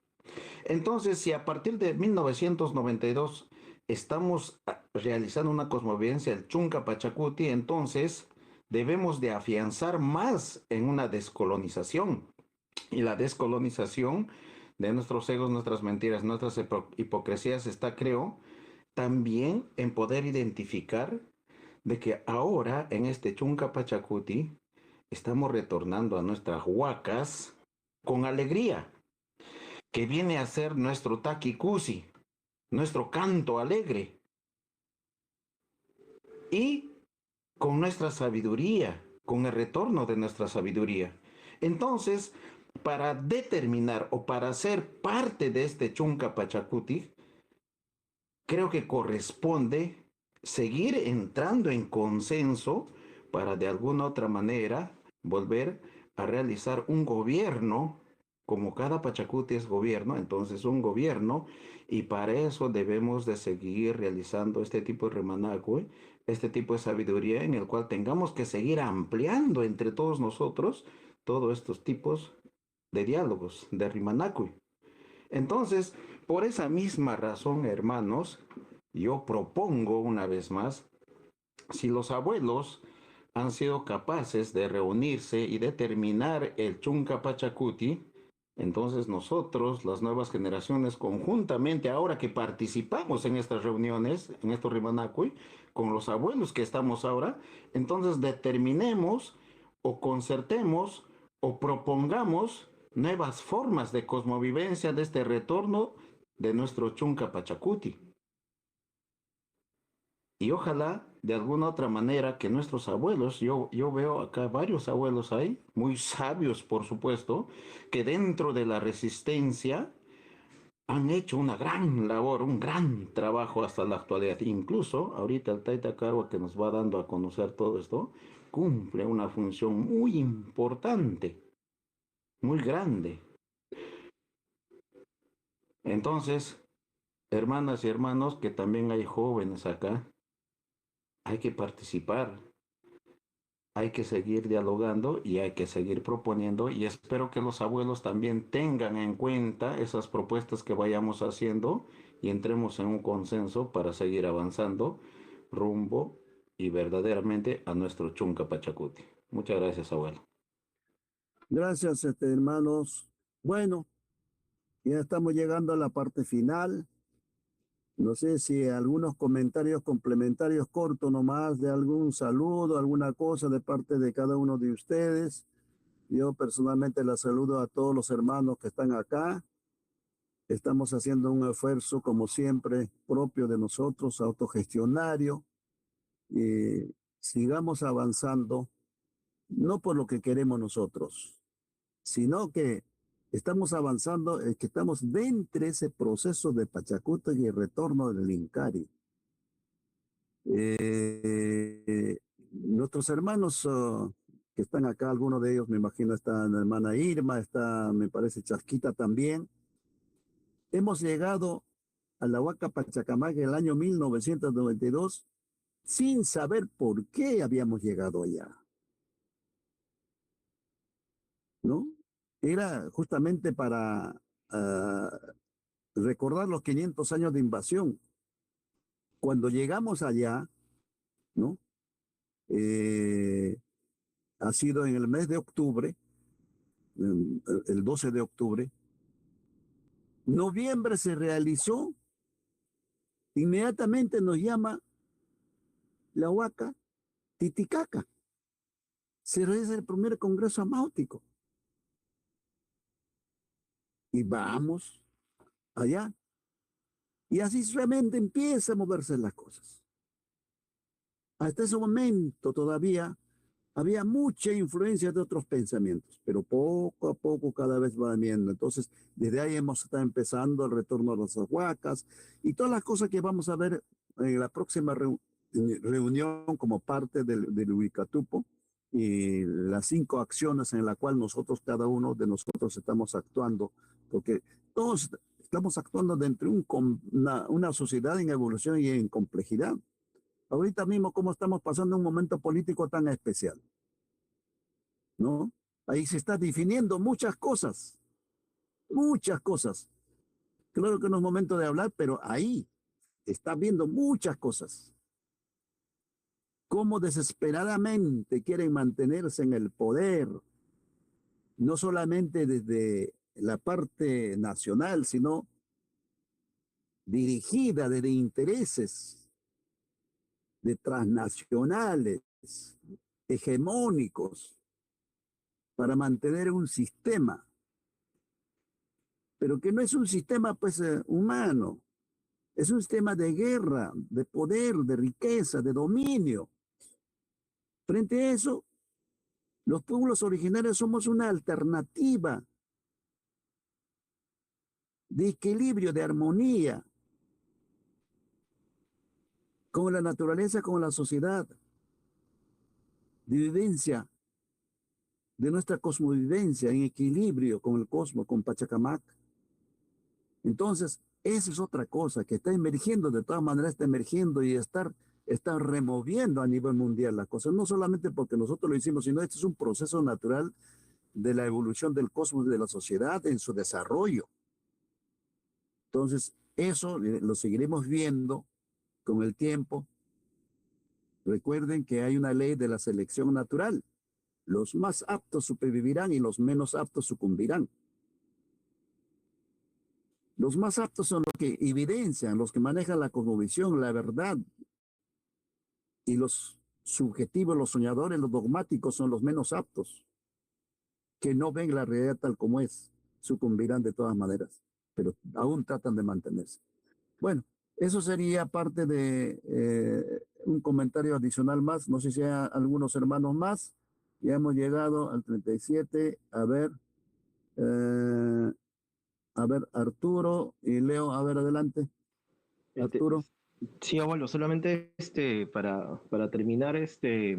Entonces, si a partir de 1992 estamos realizando una cosmovivencia del Chunca Pachacuti, entonces debemos de afianzar más en una descolonización. Y la descolonización de nuestros egos, nuestras mentiras, nuestras hipocresías está, creo, también en poder identificar de que ahora en este Chunca Pachacuti estamos retornando a nuestras huacas con alegría, que viene a ser nuestro taquicusi, nuestro canto alegre, y con nuestra sabiduría, con el retorno de nuestra sabiduría. Entonces, para determinar o para ser parte de este Chunca Pachacuti, creo que corresponde seguir entrando en consenso para de alguna otra manera volver a realizar un gobierno, como cada Pachacuti es gobierno, entonces un gobierno, y para eso debemos de seguir realizando este tipo de remanacue, este tipo de sabiduría en el cual tengamos que seguir ampliando entre todos nosotros todos estos tipos de diálogos, de rimanacue. Entonces, por esa misma razón, hermanos, yo propongo una vez más, si los abuelos han sido capaces de reunirse y determinar el Chunca Pachacuti, entonces nosotros, las nuevas generaciones, conjuntamente, ahora que participamos en estas reuniones, en estos rimanacui, con los abuelos que estamos ahora, entonces determinemos o concertemos o propongamos nuevas formas de cosmovivencia de este retorno de nuestro Chunca Pachacuti. Y ojalá, de alguna otra manera, que nuestros abuelos, yo veo acá varios abuelos ahí, muy sabios, por supuesto, que dentro de la resistencia han hecho una gran labor, un gran trabajo hasta la actualidad. Incluso ahorita el Taita Carua que nos va dando a conocer todo esto, cumple una función muy importante, muy grande. Entonces, hermanas y hermanos, que también hay jóvenes acá, hay que participar, hay que seguir dialogando y hay que seguir proponiendo y espero que los abuelos también tengan en cuenta esas propuestas que vayamos haciendo y entremos en un consenso para seguir avanzando rumbo y verdaderamente a nuestro Chunca Pachacuti. Muchas gracias, abuelo. Gracias, hermanos. Bueno, ya estamos llegando a la parte final. No sé si algunos comentarios complementarios cortos nomás de algún saludo, alguna cosa de parte de cada uno de ustedes. Yo personalmente les saludo a todos los hermanos que están acá. Estamos haciendo un esfuerzo, como siempre, propio de nosotros, autogestionario. Y sigamos avanzando, no por lo que queremos nosotros, sino que estamos avanzando, que estamos dentro de ese proceso de Pachacuti y el retorno del Incari. Nuestros hermanos que están acá, algunos de ellos, me imagino, está la hermana Irma, está, me parece, Chasquita también. Hemos llegado a la Huaca Pachacamac en el año 1992 sin saber por qué habíamos llegado allá, ¿no? Era justamente para recordar los 500 años de invasión. Cuando llegamos allá, ¿no? Ha sido en el mes de octubre, el 12 de octubre. Noviembre se realizó, inmediatamente nos llama la Huaca Titicaca. Se realiza el primer congreso amáutico. Y vamos allá. Y así realmente empieza a moverse las cosas. Hasta ese momento todavía había mucha influencia de otros pensamientos, pero poco a poco cada vez va viendo. Entonces, desde ahí hemos estado empezando el retorno a las huacas y todas las cosas que vamos a ver en la próxima reunión como parte del Huicatupo y las 5 acciones en las cuales nosotros, cada uno de nosotros estamos actuando, porque todos estamos actuando dentro de una sociedad en evolución y en complejidad. Ahorita mismo, como estamos pasando un momento político tan especial, ¿no? Ahí se está definiendo muchas cosas, muchas cosas. Claro que no es momento de hablar, pero ahí está viendo muchas cosas. Cómo desesperadamente quieren mantenerse en el poder, no solamente desde la parte nacional, sino dirigida desde intereses de transnacionales, hegemónicos, para mantener un sistema, pero que no es un sistema pues humano, es un sistema de guerra, de poder, de riqueza, de dominio. Frente a eso, los pueblos originarios somos una alternativa de equilibrio, de armonía con la naturaleza, con la sociedad, de vivencia, de nuestra cosmovivencia en equilibrio con el cosmos, con Pachacamac. Entonces, esa es otra cosa que está emergiendo, de todas maneras está emergiendo y está removiendo a nivel mundial las cosas, no solamente porque nosotros lo hicimos, sino este es un proceso natural de la evolución del cosmos y de la sociedad en su desarrollo. Entonces, eso lo seguiremos viendo con el tiempo. Recuerden que hay una ley de la selección natural. Los más aptos supervivirán y los menos aptos sucumbirán. Los más aptos son los que evidencian, los que manejan la cosmovisión, la verdad. Y los subjetivos, los soñadores, los dogmáticos son los menos aptos, que no ven la realidad tal como es. Sucumbirán de todas maneras, pero aún tratan de mantenerse. Bueno, eso sería parte de un comentario adicional más. No sé si hay algunos hermanos más. Ya hemos llegado al 37. A ver. A ver, Arturo y Leo, a ver, adelante. Este, Arturo. sí, abuelo, solamente para terminar, sí,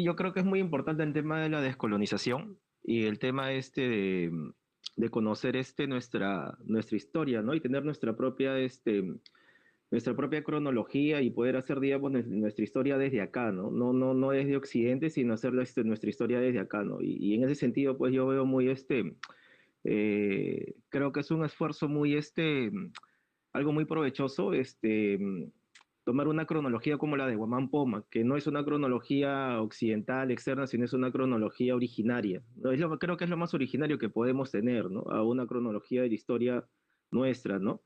yo creo que es muy importante el tema de la descolonización y el tema de conocer nuestra historia, ¿no? Y tener nuestra propia cronología y poder hacer, digamos, nuestra historia desde acá, ¿no? No desde Occidente, sino hacer nuestra historia desde acá, ¿no? Y en ese sentido, pues yo veo muy creo que es un esfuerzo muy algo muy provechoso, tomar una cronología como la de Guamán Poma, que no es una cronología occidental externa, sino es una cronología originaria, ¿no? Creo que es lo más originario que podemos tener, ¿no? A una cronología de la historia nuestra, ¿no?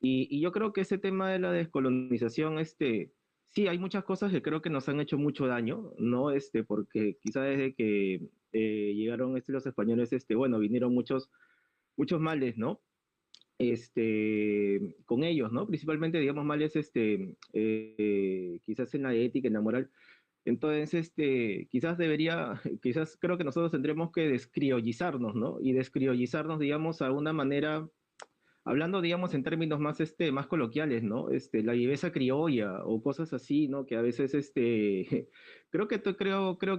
Y yo creo que ese tema de la descolonización, sí, hay muchas cosas que creo que nos han hecho mucho daño, ¿no? Porque quizá desde que llegaron los españoles, bueno, vinieron muchos males, ¿no? Con ellos, ¿no? Principalmente, digamos, males, quizás en la ética, en la moral. Entonces, quizás creo que nosotros tendremos que descriolizarnos, ¿no? Y descriolizarnos, digamos, a una manera, hablando, digamos, en términos más coloquiales, ¿no? La viveza criolla o cosas así, ¿no? Que a veces, creo que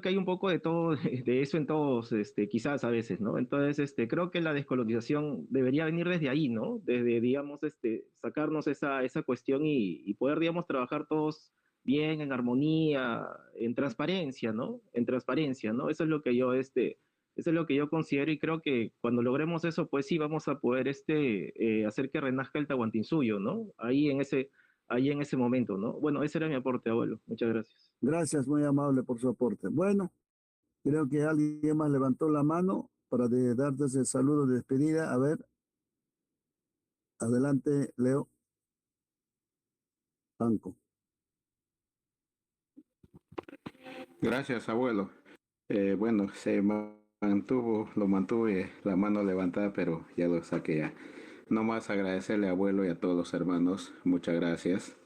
hay un poco de todo, de eso en todos, quizás a veces, ¿no? Entonces, creo que la descolonización debería venir desde ahí, ¿no? Desde, digamos, sacarnos esa cuestión y poder, digamos, trabajar todos bien, en armonía, en transparencia, ¿no? En transparencia, ¿no? Eso es lo que yo considero y creo que cuando logremos eso, pues sí vamos a poder hacer que renazca el Tahuantinsuyo, ¿no? Ahí en ese momento, ¿no? Bueno, ese era mi aporte, abuelo. Muchas gracias. Gracias, muy amable por su aporte. Bueno, creo que alguien más levantó la mano para darte ese saludo de despedida. A ver, adelante, Leo. Banco. Gracias, abuelo. Bueno, lo mantuve la mano levantada, pero ya lo saqué ya. No más agradecerle, abuelo, y a todos los hermanos. Muchas gracias.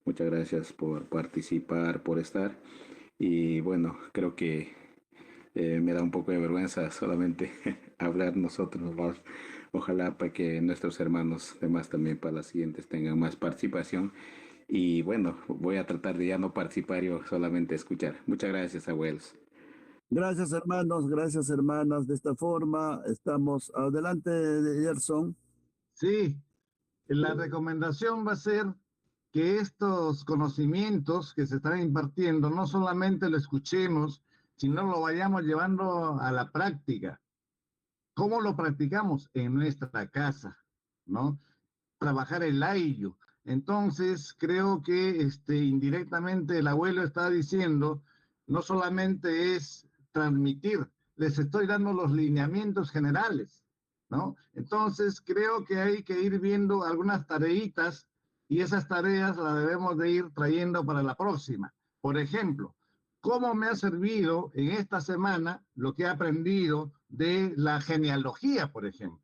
Muchas gracias por participar, por estar. Y bueno, creo que me da un poco de vergüenza solamente hablar nosotros más. Ojalá para que nuestros hermanos demás también para las siguientes tengan más participación. Y bueno, voy a tratar de ya no participar, yo solamente escuchar. Muchas gracias, abuelos. Gracias, hermanos, gracias, hermanas. De esta forma, estamos adelante, Gerson. Sí, la recomendación va a ser que estos conocimientos que se están impartiendo no solamente lo escuchemos, sino lo vayamos llevando a la práctica. ¿Cómo lo practicamos? En nuestra casa, ¿no? Trabajar el ayllu. Entonces, creo que indirectamente el abuelo está diciendo, no solamente es transmitir, les estoy dando los lineamientos generales, ¿no? Entonces, creo que hay que ir viendo algunas tareitas y esas tareas las debemos de ir trayendo para la próxima. Por ejemplo, ¿cómo me ha servido en esta semana lo que he aprendido de la genealogía, por ejemplo?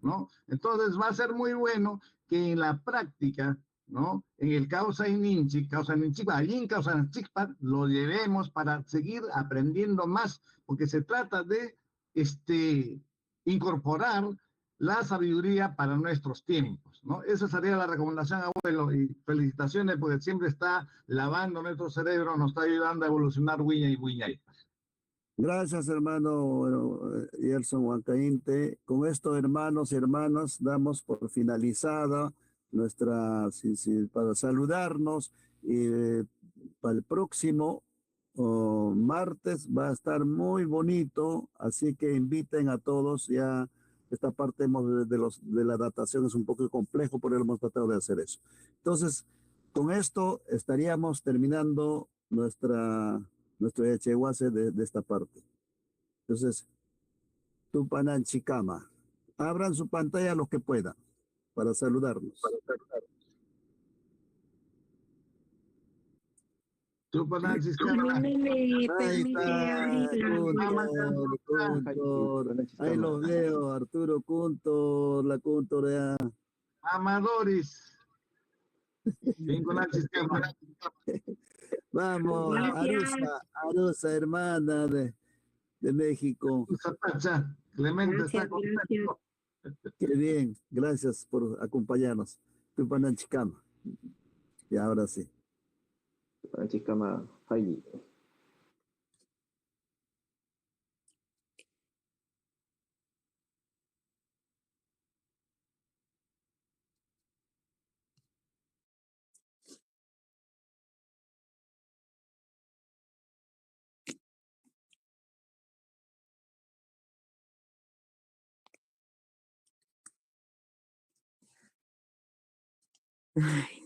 ¿No? Entonces va a ser muy bueno que en la práctica, ¿no? En el causa Ninchipa, allí en causa Ninchipa, lo llevemos para seguir aprendiendo más, porque se trata de incorporar la sabiduría para nuestros tiempos, ¿no? Esa sería la recomendación, abuelo, y felicitaciones porque siempre está lavando nuestro cerebro, nos está ayudando a evolucionar Wiña y Wiña. Gracias, hermano bueno, Gerson Huancainte. Con esto, hermanos y hermanas, damos por finalizada para saludarnos. Y para el próximo martes va a estar muy bonito, así que inviten a todos. Ya esta parte de la datación es un poco complejo, pero hemos tratado de hacer eso. Entonces, con esto estaríamos terminando nuestro Echehuase de esta parte. Entonces, Tupanan Chicama, abran su pantalla los que puedan para saludarnos. Ahí está, Cuntor. Ahí los veo, Arturo Cuntor, la Cuntor ya. Amadores. Vamos, Arusa, hermana de México. Clemente está Gracias. Qué bien, gracias por acompañarnos. Tupananchikama. Y ahora sí. Chicama, Hayi. Ay.